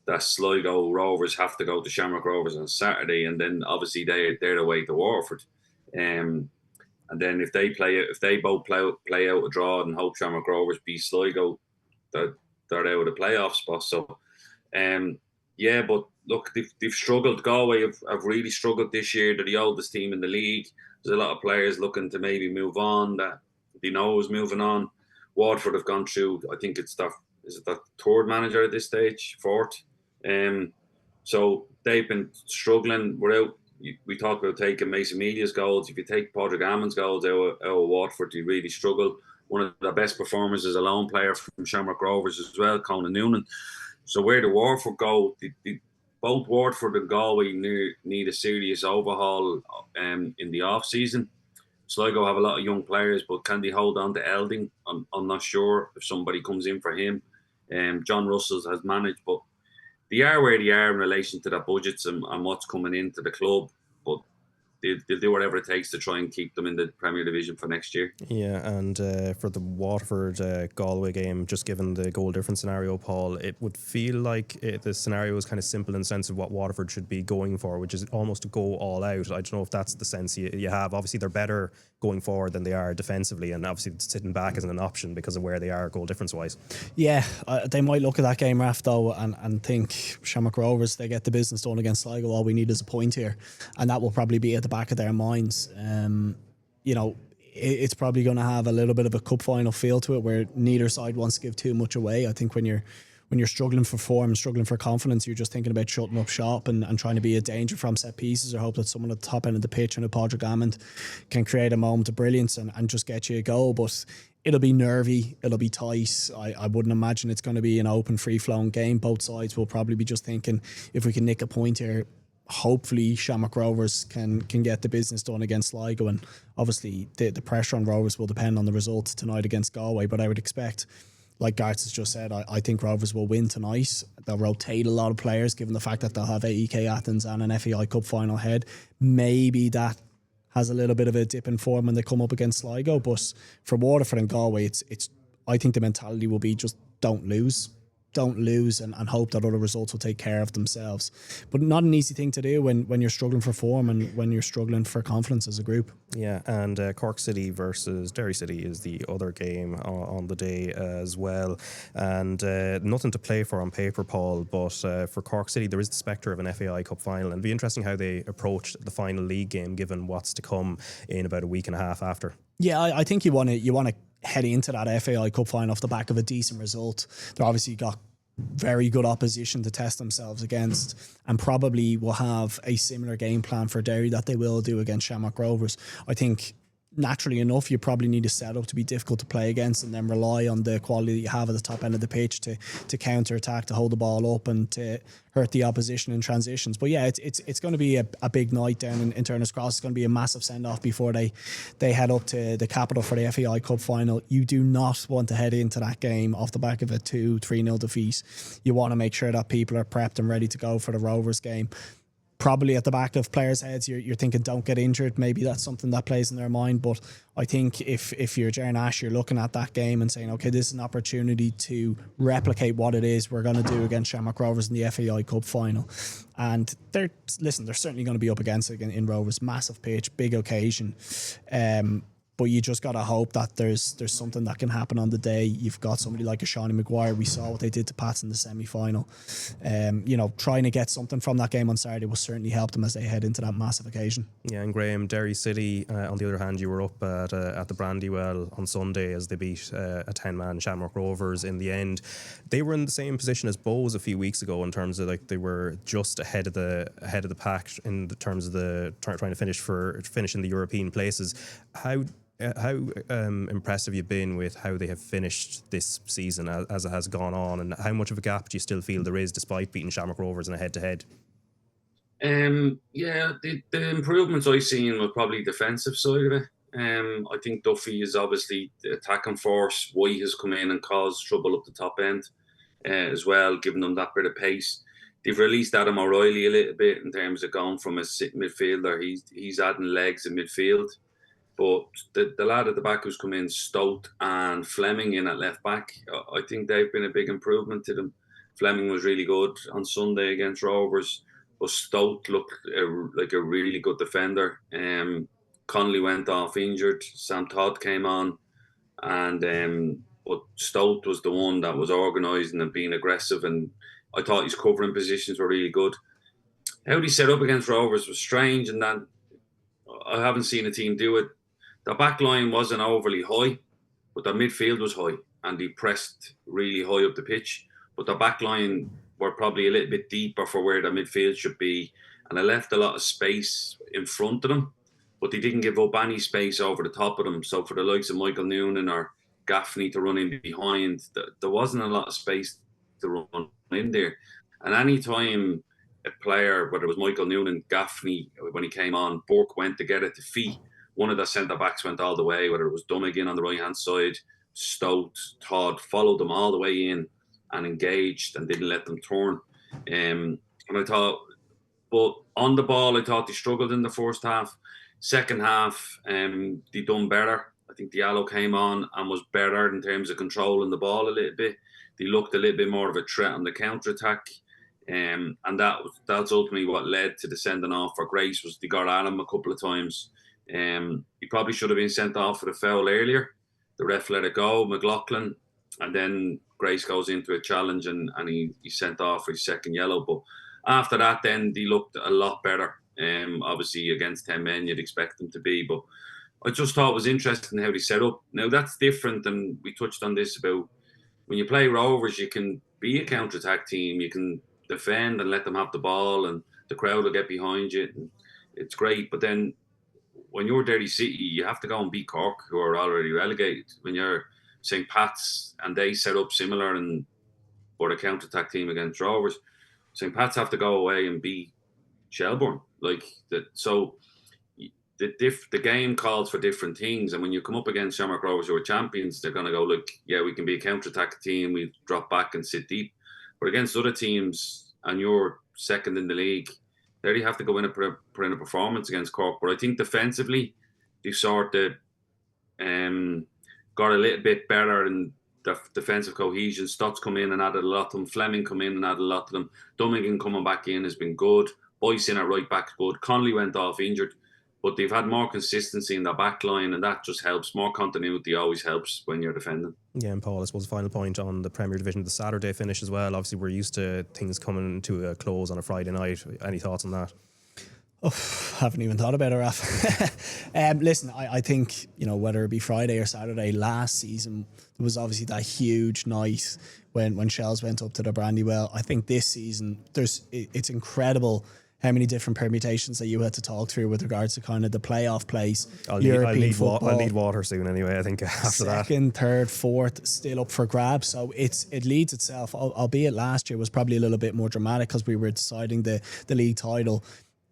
that Sligo Rovers have to go to Shamrock Rovers on Saturday, and then obviously they're away to Waterford. And then if they both play out a draw and hope Shamrock Rovers beat Sligo, they're out of the playoff spot. So, but look, they've struggled. Galway have really struggled this year. They're the oldest team in the league. There's a lot of players looking to maybe move on that they know is moving on. Waterford have gone through, I think it's the third manager at this stage, fourth. So they've been struggling without. We talk about taking Mason Media's goals. If you take Padraig Ammon's goals out of Waterford, you really struggle. One of the best performers is a lone player from Shamrock Rovers as well, Conan Noonan. So where the Waterford go, both Waterford and Galway need a serious overhaul in the off-season. Sligo have a lot of young players, but can they hold on to Elding? I'm not sure if somebody comes in for him. John Russell has managed, but they are where they are in relation to their budgets and what's coming into the club. But they'll do whatever it takes to try and keep them in the Premier Division for next year. Yeah, and for the Waterford-Galway game, just given the goal difference scenario, Paul, it would feel like the scenario is kind of simple in the sense of what Waterford should be going for, which is almost to go all out. I don't know if that's the sense you have. Obviously, they're better going forward than they are defensively, and obviously sitting back isn't an option because of where they are goal difference-wise. Yeah, they might look at that game, Raf, though, and think Shamrock Rovers, they get the business done against Sligo. All we need is a point here, and that will probably be at the back of their minds. It's probably going to have a little bit of a cup final feel to it, where neither side wants to give too much away. I think when you're struggling for form, struggling for confidence, you're just thinking about shutting up shop and trying to be a danger from set pieces, or hope that someone at the top end of the pitch and a Padraig Ammond can create a moment of brilliance and just get you a goal. But it'll be nervy, it'll be tight. I wouldn't imagine it's going to be an open, free-flowing game. Both sides will probably be just thinking, if we can nick a point here, hopefully Shamrock Rovers can get the business done against Sligo. And obviously the pressure on Rovers will depend on the results tonight against Galway, but I would expect, like Garth has just said, I think Rovers will win tonight. They'll rotate a lot of players, given the fact that they'll have AEK Athens and an FAI Cup final ahead. Maybe that has a little bit of a dip in form when they come up against Sligo, but for Waterford and Galway, it's I think the mentality will be just don't lose and hope that other results will take care of themselves. But not an easy thing to do when you're struggling for form and when you're struggling for confidence as a group. Yeah, and Cork City versus Derry City is the other game on the day as well. And nothing to play for on paper, Paul, but for Cork City there is the spectre of an FAI Cup final, and it'll be interesting how they approach the final league game given what's to come in about a week and a half after. Yeah, I think you want to head into that FAI Cup final off the back of a decent result. They've obviously got very good opposition to test themselves against, and probably will have a similar game plan for Derry that they will do against Shamrock Rovers. I think naturally enough you probably need a setup to be difficult to play against, and then rely on the quality that you have at the top end of the pitch to counter attack, to hold the ball up and to hurt the opposition in transitions. But yeah, it's going to be a big night down in Turner's Cross. It's going to be a massive send-off before they head up to the capital for the FAI Cup final. You do not want to head into that game off the back of a 2-3-0 defeat. You want to make sure that people are prepped and ready to go for the Rovers game. Probably at the back of players' heads, you're thinking don't get injured. Maybe that's something that plays in their mind. But I think if you're Jaren Ash, you're looking at that game and saying, okay, this is an opportunity to replicate what it is we're going to do against Shamrock Rovers in the FAI Cup final. And they're certainly going to be up against it in Rovers. Massive pitch, big occasion. But you just got to hope that there's something that can happen on the day. You've got somebody like a Shawnee Maguire. We saw what they did to Pats in the semi-final. Trying to get something from that game on Saturday will certainly help them as they head into that massive occasion. Yeah, and Graham, Derry City, on the other hand, you were up at the Brandywell on Sunday as they beat a 10-man Shamrock Rovers in the end. They were in the same position as Bows a few weeks ago in terms of they were just ahead of the pack in terms of the trying to finish in the European places. How impressive you've been with how they have finished this season as it has gone on, and how much of a gap do you still feel there is despite beating Shamrock Rovers in a head-to-head? The improvements I've seen were probably defensive side of it. I think Duffy is obviously the attacking force. White has come in and caused trouble up the top end. as well, giving them that bit of pace. They've released Adam O'Reilly a little bit in terms of going from a sitting midfielder. He's adding legs in midfield. But the lad at the back who's come in, Stoute and Fleming in at left back, I think they've been a big improvement to them. Fleming was really good on Sunday against Rovers, but Stoute looked like a really good defender. Connolly went off injured. Sam Todd came on, and but Stoute was the one that was organising and being aggressive, and I thought his covering positions were really good. How he set up against Rovers was strange, and that I haven't seen a team do it. The back line wasn't overly high, but the midfield was high, and he pressed really high up the pitch. But the back line were probably a little bit deeper for where the midfield should be, and it left a lot of space in front of them, but they didn't give up any space over the top of them. So for the likes of Michael Noonan or Gaffney to run in behind, there wasn't a lot of space to run in there. And any time a player, whether it was Michael Noonan, Gaffney, when he came on, Burke went to get it to feet, one of the centre-backs went all the way, whether it was Dummigan on the right-hand side, Stoute, Todd, followed them all the way in and engaged and didn't let them turn. And I thought, but on the ball, I thought they struggled in the first half. Second half, they done better. I think Diallo came on and was better in terms of controlling the ball a little bit. They looked a little bit more of a threat on the counter-attack. And that's ultimately what led to the sending off for Grace. Was they got at him a couple of times. He probably should have been sent off for the foul earlier. The ref let it go, McLaughlin, and then Grace goes into a challenge and he's sent off for his second yellow. But after that, then they looked a lot better. Obviously against 10 men, you'd expect them to be, but I just thought it was interesting how they set up. Now that's different, and we touched on this about when you play Rovers, you can be a counter-attack team, you can defend and let them have the ball, and the crowd will get behind you, and it's great. But then when you're Derry City, you have to go and beat Cork, who are already relegated. When you're St. Pat's and they set up similar and for a counter-attack team against Rovers, St. Pat's have to go away and beat Shelbourne. Like that, so the game calls for different things, and when you come up against Shamrock Rovers, who are champions, they're going to go, look, yeah, we can be a counter-attack team, we drop back and sit deep. But against other teams, and you're second in the league, there you have to go in and put in a performance against Cork. But I think defensively, they sort of got a little bit better in the defensive cohesion. Stotts come in and added a lot to them. Fleming come in and added a lot to them. Dummigan coming back in has been good. Boyce in at right back good. Connolly went off injured, but they've had more consistency in the back line, and that just helps. More continuity always helps when you're defending. Yeah, and Paul, I suppose the final point on the Premier Division, the Saturday finish as well. Obviously, we're used to things coming to a close on a Friday night. Any thoughts on that? Oh, haven't even thought about it, Raf. Listen, I think, whether it be Friday or Saturday, last season there was obviously that huge night when Shells went up to the Brandywell. I think this season it's incredible how many different permutations that you had to talk through with regards to kind of the playoff place. I'll need water soon anyway, I think, after that. Second, third, fourth, still up for grabs. So it leads itself, albeit last year was probably a little bit more dramatic because we were deciding the league title.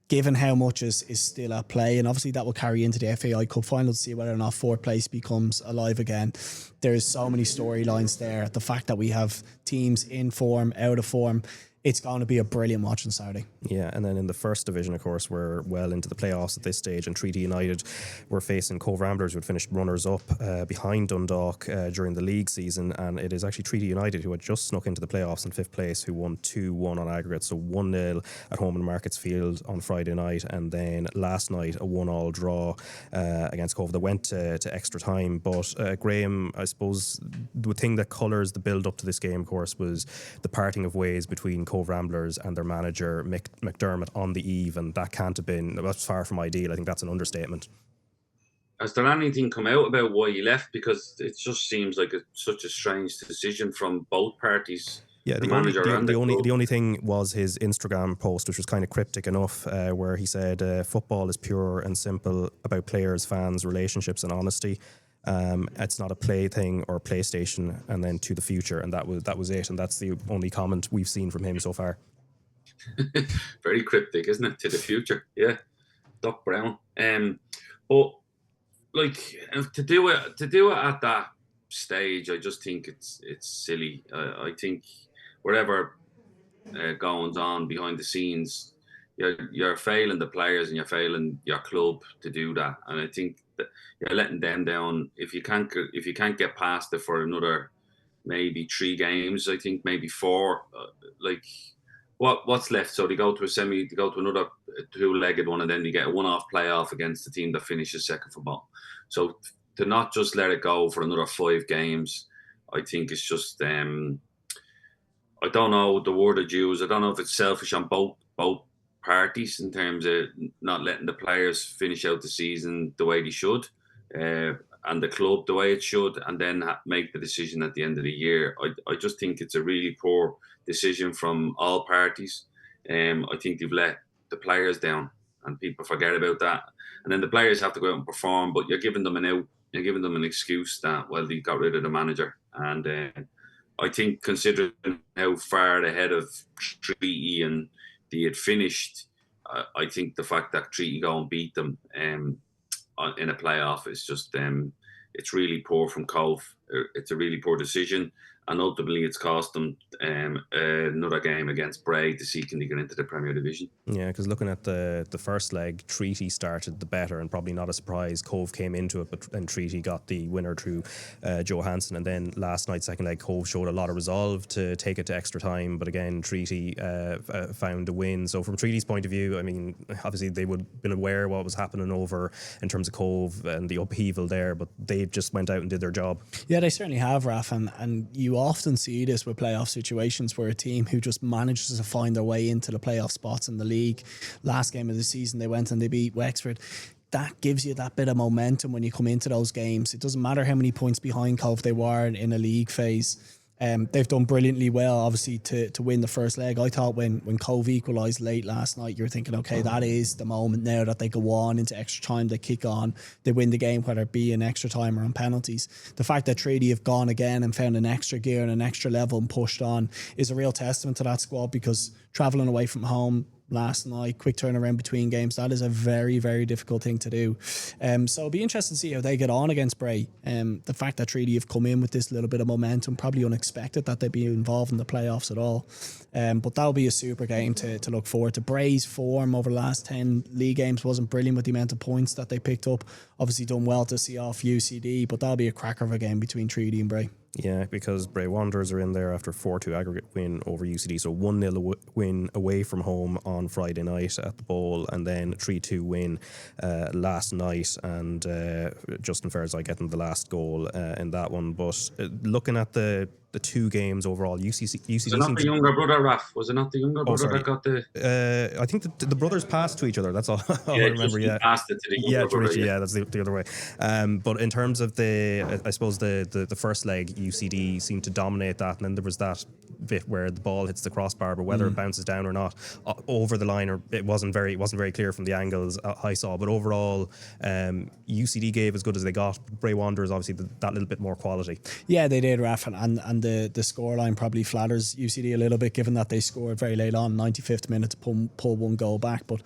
Given how much is still at play, and obviously that will carry into the FAI Cup final to see whether or not fourth place becomes alive again. There's so many storylines there. The fact that we have teams in form, out of form, it's going to be a brilliant watch on Saturday. Yeah, and then in the first division, of course, we're well into the playoffs at this stage, and Treaty United were facing Cobh Ramblers, who had finished runners-up behind Dundalk during the league season, and it is actually Treaty United who had just snuck into the playoffs in fifth place, who won 2-1 on aggregate, so 1-0 at home in Markets Field on Friday night, and then last night a 1-1 draw against Cobh that went to extra time. But Graham, I suppose the thing that colours the build-up to this game, of course, was the parting of ways between Cobh Ramblers and their manager McDermott on the eve, and that's far from ideal. I think that's an understatement. Has there anything come out about why he left? Because it just seems like such a strange decision from both parties. Yeah, the only thing was his Instagram post, which was kind of cryptic enough, where he said, "Football is pure and simple about players, fans, relationships, and honesty. It's not a plaything or PlayStation," and then to the future, and that was it, and that's the only comment we've seen from him so far. Very cryptic, isn't it? To the future, yeah. Doc Brown, but like to do it at that stage, I just think it's silly. I think whatever goings on behind the scenes, you're failing the players and you're failing your club to do that. And I think that you're letting them down if you can't get past it for another maybe 3 games. I think maybe 4. What's left? So they go to they go to another 2-legged one, and then they get a one-off playoff against the team that finishes second from bottom. So to not just let it go for another 5 games, I think it's just I don't know the word of Jews. I don't know if it's selfish on both parties in terms of not letting the players finish out the season the way they should, and the club the way it should, and then make the decision at the end of the year. I just think it's a really poor decision from all parties. I think they've let the players down, and people forget about that. And then the players have to go out and perform, but you're giving them an out. You're giving them an excuse that, well, they got rid of the manager. And I think considering how far ahead of Treaty and they had finished, I think the fact that Treaty go and beat them in a playoff is just, it's really poor from Cobh. It's a really poor decision. And ultimately, it's cost them another game against Bray to see can they get into the Premier Division. Yeah, because looking at the first leg, Treaty started the better, and probably not a surprise. Cobh came into it, but then Treaty got the winner through Johansson. And then last night, second leg, Cobh showed a lot of resolve to take it to extra time. But again, Treaty found a win. So from Treaty's point of view, I mean, obviously they would have been aware what was happening over in terms of Cobh and the upheaval there, but they just went out and did their job. Yeah, they certainly have, Raf, and you often see this with playoff situations where a team who just manages to find their way into the playoff spots in the league. Last game of the season, they went and they beat Wexford. That gives you that bit of momentum when you come into those games. It doesn't matter how many points behind Cobh they were in a league phase. They've done brilliantly well, obviously, to win the first leg. I thought when Cobh equalised late last night, you were thinking, okay, that is the moment now that they go on into extra time, they kick on, they win the game, whether it be in extra time or on penalties. The fact that Treaty have gone again and found an extra gear and an extra level and pushed on is a real testament to that squad, because travelling away from home last night, quick turnaround between games, that is a very, very difficult thing to do. So it'll be interesting to see how they get on against Bray. The fact that Treaty have come in with this little bit of momentum, probably unexpected that they'd be involved in the playoffs at all. But that'll be a super game to look forward to. Bray's form over the last 10 league games wasn't brilliant with the amount of points that they picked up. Obviously done well to see off UCD, but that'll be a cracker of a game between Treaty and Bray. Yeah, because Bray Wanderers are in there after 4-2 aggregate win over UCD. So 1-0 win away from home on Friday night at the Bowl, and then 3-2 win last night. And Justin Fairside getting the last goal in that one. But looking at the 2 games overall, UCD was it not the younger brother, Raf? Was it not the younger brother that got the... I think the brothers passed to each other. That's all I remember. Yeah, passed it to the younger brother. Richie, that's the other way. But in terms of I suppose the first leg, UCD seemed to dominate that, and then there was that bit where the ball hits the crossbar, but whether it bounces down or not over the line, or it wasn't very clear from the angles I saw. But overall, UCD gave as good as they got. Bray Wanderers obviously that little bit more quality. Yeah, they did, Raf, and the scoreline probably flatters UCD a little bit, given that they scored very late on, 95th minute, to pull one goal back. But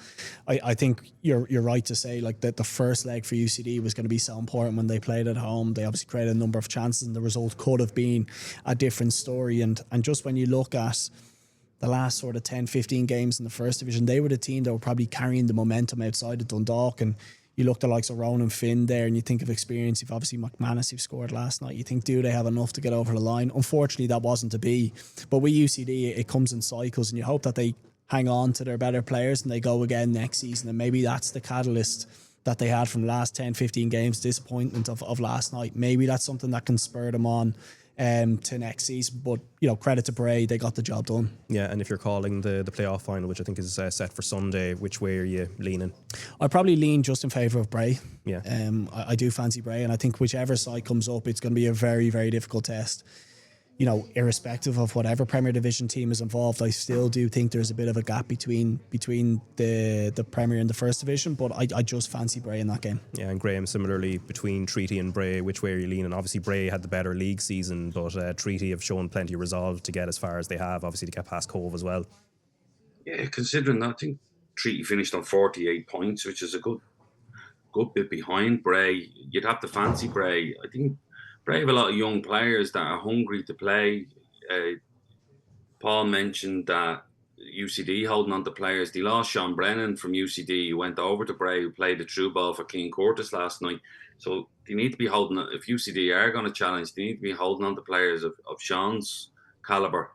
I think you're right to say like that the first leg for UCD was going to be so important when they played at home. They obviously created a number of chances, and the result could have been a different story. And just when you look at the last sort of 10-15 games in the first division, they were the team that were probably carrying the momentum outside of Dundalk. And you look at the likes of Ronan Finn there, and you think of experience. You've obviously McManus, who scored last night. You think, do they have enough to get over the line? Unfortunately, that wasn't to be. But with UCD, it comes in cycles, and you hope that they hang on to their better players and they go again next season. And maybe that's the catalyst that they had from the last 10-15 games, disappointment of last night. Maybe that's something that can spur them on to next season. But credit to Bray, they got the job done. Yeah, and if you're calling the playoff final, which I think is set for Sunday, which way are you leaning? I'd probably lean just in favour of Bray. Yeah, I do fancy Bray, and I think whichever side comes up, it's going to be a very, very difficult test. Irrespective of whatever Premier Division team is involved, I still do think there's a bit of a gap between the Premier and the First Division, but I just fancy Bray in that game. Yeah, and Graham, similarly, between Treaty and Bray, which way are you leaning? Obviously, Bray had the better league season, but Treaty have shown plenty of resolve to get as far as they have, obviously, to get past Cobh as well. Yeah, considering that, I think Treaty finished on 48 points, which is a good bit behind Bray. You'd have to fancy Bray. I think Bray have a lot of young players that are hungry to play. Paul mentioned that UCD holding on to players. They lost Sean Brennan from UCD, who went over to Bray, who played the true ball for Keane Curtis last night. So they need to be holding, if UCD are going to challenge, they need to be holding on to players of Sean's calibre.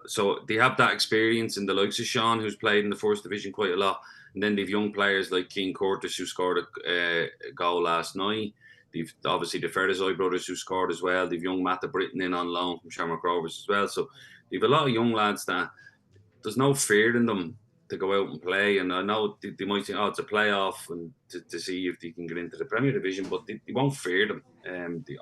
So they have that experience in the likes of Sean, who's played in the first division quite a lot. And then they've young players like Keane Curtis, who scored a goal last night. They've obviously the Ferrazoi brothers who scored as well. They've young Matt Britton in on loan from Shamrock Rovers as well. So they've a lot of young lads that there's no fear in them to go out and play. And I know they might think, it's a playoff and to see if they can get into the Premier Division, but they won't fear them. They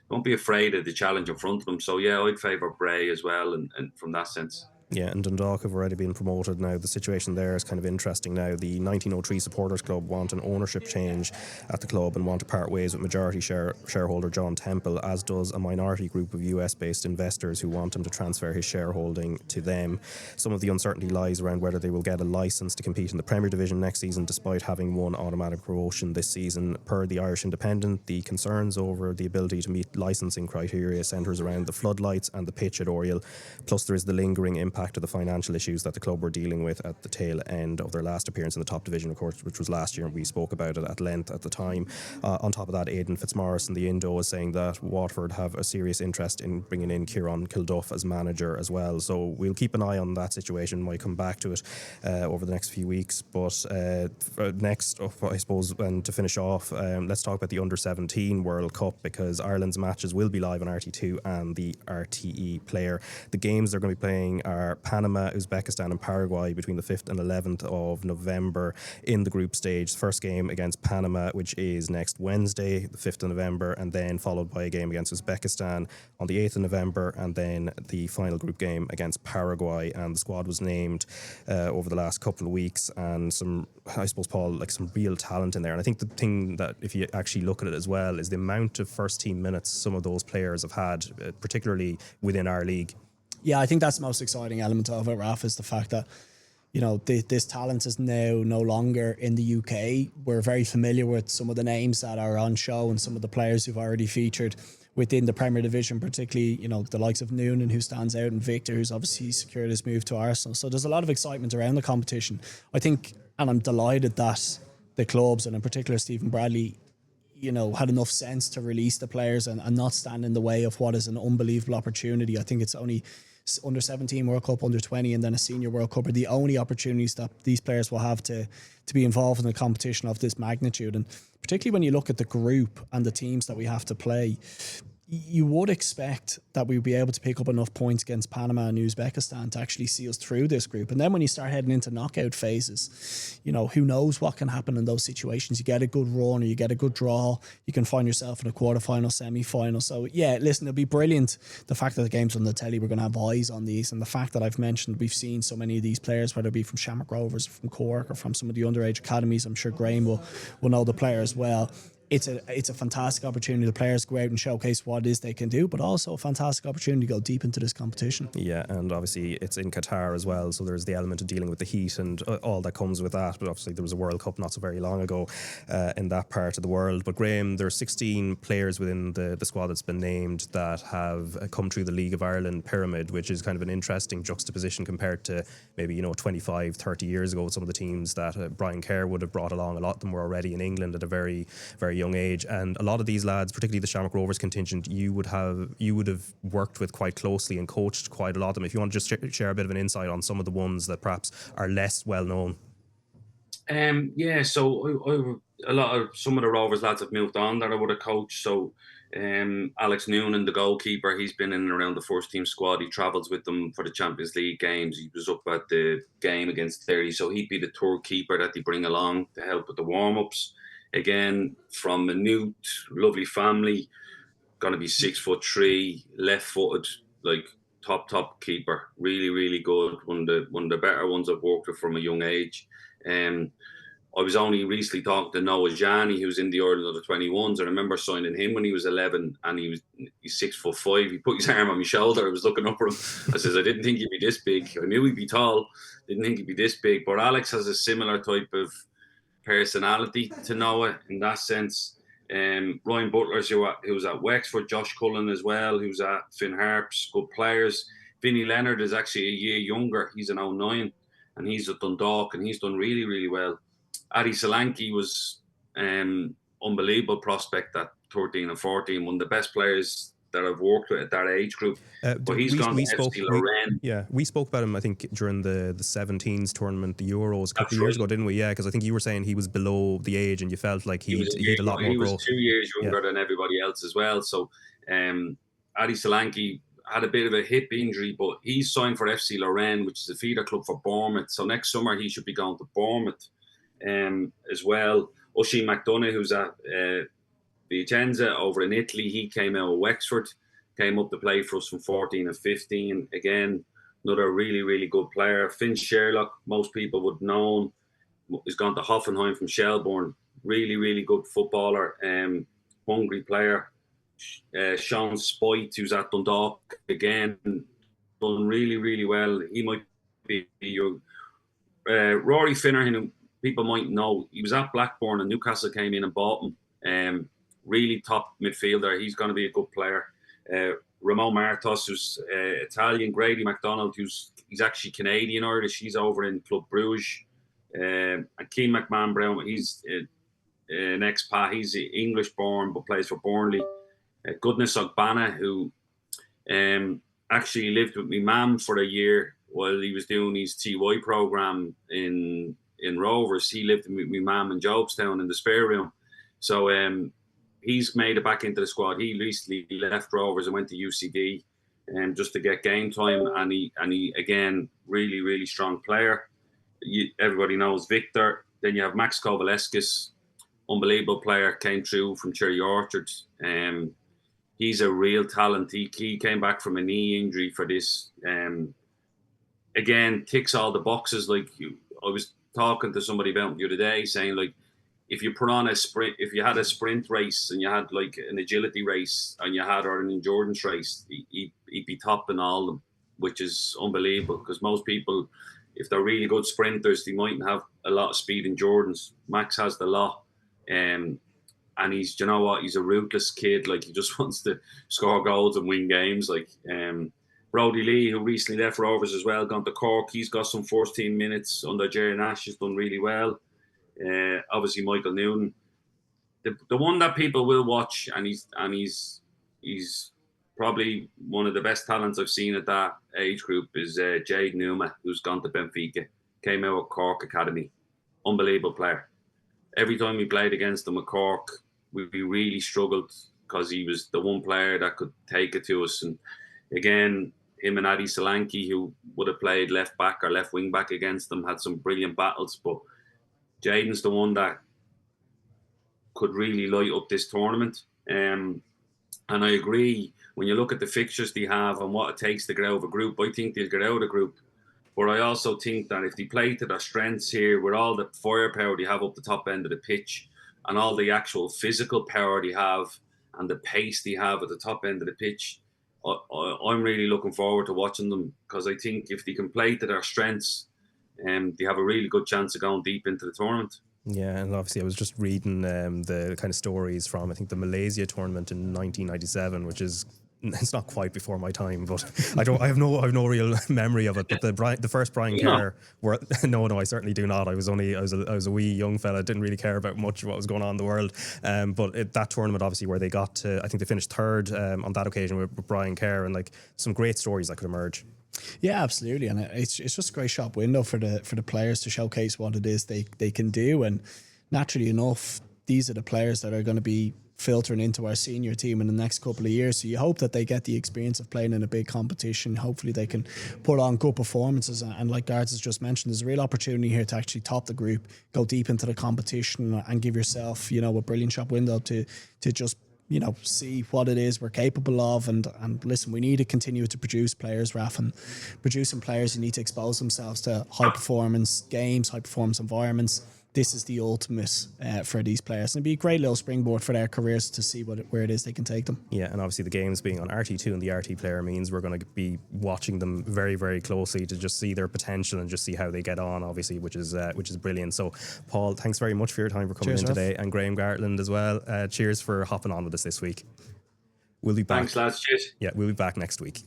won't be afraid of the challenge in front of them. So yeah, I'd favour Bray as well, and from that sense. Yeah, and Dundalk have already been promoted now. The situation there is kind of interesting now. The 1903 Supporters Club want an ownership change at the club and want to part ways with majority shareholder John Temple, as does a minority group of US-based investors who want him to transfer his shareholding to them. Some of the uncertainty lies around whether they will get a licence to compete in the Premier Division next season, despite having won automatic promotion this season. Per the Irish Independent, the concerns over the ability to meet licensing criteria centres around the floodlights and the pitch at Oriel. Plus, there is the lingering impact of the financial issues that the club were dealing with at the tail end of their last appearance in the top division, of course, which was last year, and we spoke about it at length at the time. On top of that, Aidan Fitzmaurice in the Indo is saying that Waterford have a serious interest in bringing in Kieran Kilduff as manager as well. So we'll keep an eye on that situation. Might come back to it over the next few weeks. But next up, I suppose, and to finish off, let's talk about the Under-17 World Cup, because Ireland's matches will be live on RT2 and the RTE player. The games they're going to be playing are Panama, Uzbekistan and Paraguay between the 5th and 11th of November in the group stage. First game against Panama, which is next Wednesday, the 5th of November, and then followed by a game against Uzbekistan on the 8th of November, and then the final group game against Paraguay. And the squad was named over the last couple of weeks, and some, I suppose, Paul, like some real talent in there. And I think the thing that, if you actually look at it as well, is the amount of first team minutes some of those players have had, particularly within our league. Yeah, I think that's the most exciting element of it, Raf, is the fact that, you know, this talent is now no longer in the UK. We're very familiar with some of the names that are on show and some of the players who've already featured within the Premier Division, particularly, you know, the likes of Noonan, who stands out, and Victor, who's obviously secured his move to Arsenal. So there's a lot of excitement around the competition. I think, and I'm delighted that the clubs, and in particular Stephen Bradley, you know, had enough sense to release the players and not stand in the way of what is an unbelievable opportunity. I think it's only Under-17 World Cup, Under-20, and then a Senior World Cup are the only opportunities that these players will have to be involved in a competition of this magnitude. And particularly when you look at the group and the teams that we have to play, you would expect that we would be able to pick up enough points against Panama and Uzbekistan to actually see us through this group. And then when you start heading into knockout phases, you know, who knows what can happen in those situations. You get a good run or you get a good draw, you can find yourself in a quarterfinal, semi-final. So yeah, listen, it'll be brilliant. The fact that the game's on the telly, we're going to have eyes on these, and the fact that I've mentioned we've seen so many of these players, whether it be from Shamrock Rovers, from Cork, or from some of the underage academies. I'm sure Graham will know the player as well. It's a fantastic opportunity. The players go out and showcase what it is they can do, but also a fantastic opportunity to go deep into this competition. Yeah, and obviously it's in Qatar as well, so there's the element of dealing with the heat and all that comes with that. But obviously there was a World Cup not so very long ago in that part of the world. But Graham, there are 16 players within the squad that's been named that have come through the League of Ireland pyramid, which is kind of an interesting juxtaposition compared to maybe, 25, 30 years ago with some of the teams that Brian Kerr would have brought along. A lot of them were already in England at a very, very young age, and a lot of these lads, particularly the Shamrock Rovers contingent, you would have worked with quite closely and coached quite a lot of them. If you want to just share a bit of an insight on some of the ones that perhaps are less well known. So some of the Rovers lads have moved on that I would have coached. So Alex Noonan, the goalkeeper, he's been in and around the first team squad. He travels with them for the Champions League games. He was up at the game against 30, so he'd be the third keeper that they bring along to help with the warm-ups. Again, from a new lovely family, going to be 6'3", left-footed, like top keeper. Really, really good. One of the better ones I've worked with from a young age. I was only recently talking to Noah Jani, who's in the Ireland Under-21s. I remember signing him when he was 11, and he's 6'5". He put his arm on my shoulder. I was looking up at him. I says, I didn't think he'd be this big. I knew he'd be tall. Didn't think he'd be this big. But Alex has a similar type of personality to Noah in that sense. Ryan Butler's who's at Wexford, Josh Cullen as well, who's at Finn Harps, good players. Vinnie Leonard is actually a year younger. He's an 09, and he's at Dundalk, and he's done really, really well. Adi Solanke was unbelievable prospect at 13 and 14, one of the best players that I've worked with at that age group. But he's gone to FC Lorraine. We spoke about him, I think, during the 17s tournament, the Euros, a couple of years ago, didn't we? Yeah, because I think you were saying he was below the age and you felt like he had a lot more growth. He was 2 years younger than everybody else as well. So Adi Solanke had a bit of a hip injury, but he's signed for FC Lorraine, which is a feeder club for Bournemouth. So next summer he should be going to Bournemouth as well. Oisin McDonough, who's at Vicenza over in Italy, he came out of Wexford, came up to play for us from 14 and 15. Again, another really, really good player. Finn Sherlock, most people would know him, he's gone to Hoffenheim from Shelbourne. Really, really good footballer, hungry player. Sean Spite, who's at Dundalk, again, done really, really well. He might be your Rory Finnerhan, who people might know. He was at Blackburn and Newcastle came in and bought him. Really top midfielder. He's going to be a good player. Ramon Martos, who's Italian. Grady McDonald, he's actually Canadian Irish. He's over in Club Bruges. And Keane McMahon Brown, he's an expat. He's English born but plays for Burnley. Goodness Ogbana, who actually lived with my mum for a year while he was doing his TY program in Rovers. He lived with my mum in Jobstown in the spare room. So he's made it back into the squad. He recently left Rovers and went to UCD just to get game time. And he again, really, really strong player. Everybody knows Victor. Then you have Max Kovaleskis, unbelievable player, came through from Cherry Orchard. He's a real talent. He came back from a knee injury for this. Again, ticks all the boxes. I was talking to somebody about him the other day, saying like, if you put on a sprint, if you had a sprint race and you had like an agility race and you had or an endurance race, he'd be top in all of them, which is unbelievable because most people, if they're really good sprinters, they mightn't have a lot of speed endurance. Max has the lot. And he's, you know what, he's a ruthless kid. Like, he just wants to score goals and win games. Like, Brody Lee, who recently left Rovers as well, gone to Cork. He's got some first team minutes under Jerry Nash. He's done really well. Obviously, Michael Newton. The one that people will watch, and he's probably one of the best talents I've seen at that age group, is Jade Numa, who's gone to Benfica. Came out of Cork Academy. Unbelievable player. Every time we played against him at Cork, we really struggled because he was the one player that could take it to us. And again, him and Adi Solanke, who would have played left back or left wing back against them, had some brilliant battles. But Jaden's the one that could really light up this tournament. And I agree, when you look at the fixtures they have and what it takes to get out of a group, I think they'll get out of the group. But I also think that if they play to their strengths here, with all the firepower they have up the top end of the pitch and all the actual physical power they have and the pace they have at the top end of the pitch, I'm really looking forward to watching them, because I think if they can play to their strengths, they have a really good chance of going deep into the tournament. Yeah, and obviously I was just reading the kind of stories from, I think, the Malaysia tournament in 1997, which is, it's not quite before my time, but I have no real memory of it. But the first Brian Kerr were no, I certainly do not. I was a wee young fella, didn't really care about much of what was going on in the world. But that tournament, obviously, where they got to, I think they finished third on that occasion with Brian Kerr, and like some great stories that could emerge. Yeah, absolutely, and it's just a great shop window for the players to showcase what it is they can do. And naturally enough, these are the players that are going to be filtering into our senior team in the next couple of years. So you hope that they get the experience of playing in a big competition. Hopefully they can put on good performances. And like Garth has just mentioned, there's a real opportunity here to actually top the group, go deep into the competition, and give yourself, a brilliant shop window to just, see what it is we're capable of. And listen, we need to continue to produce players, Raf, and producing players, you need to expose themselves to high performance games, high performance environments. This is the ultimate for these players. And it'd be a great little springboard for their careers to see where it is they can take them. Yeah, and obviously the games being on RT2 and the RT player means we're going to be watching them very, very closely to just see their potential and just see how they get on, obviously, which is brilliant. So, Paul, thanks very much for your time for coming in today, and Graham Gartland as well. Cheers for hopping on with us this week. We'll be back. Thanks, lads. Cheers. Yeah, we'll be back next week.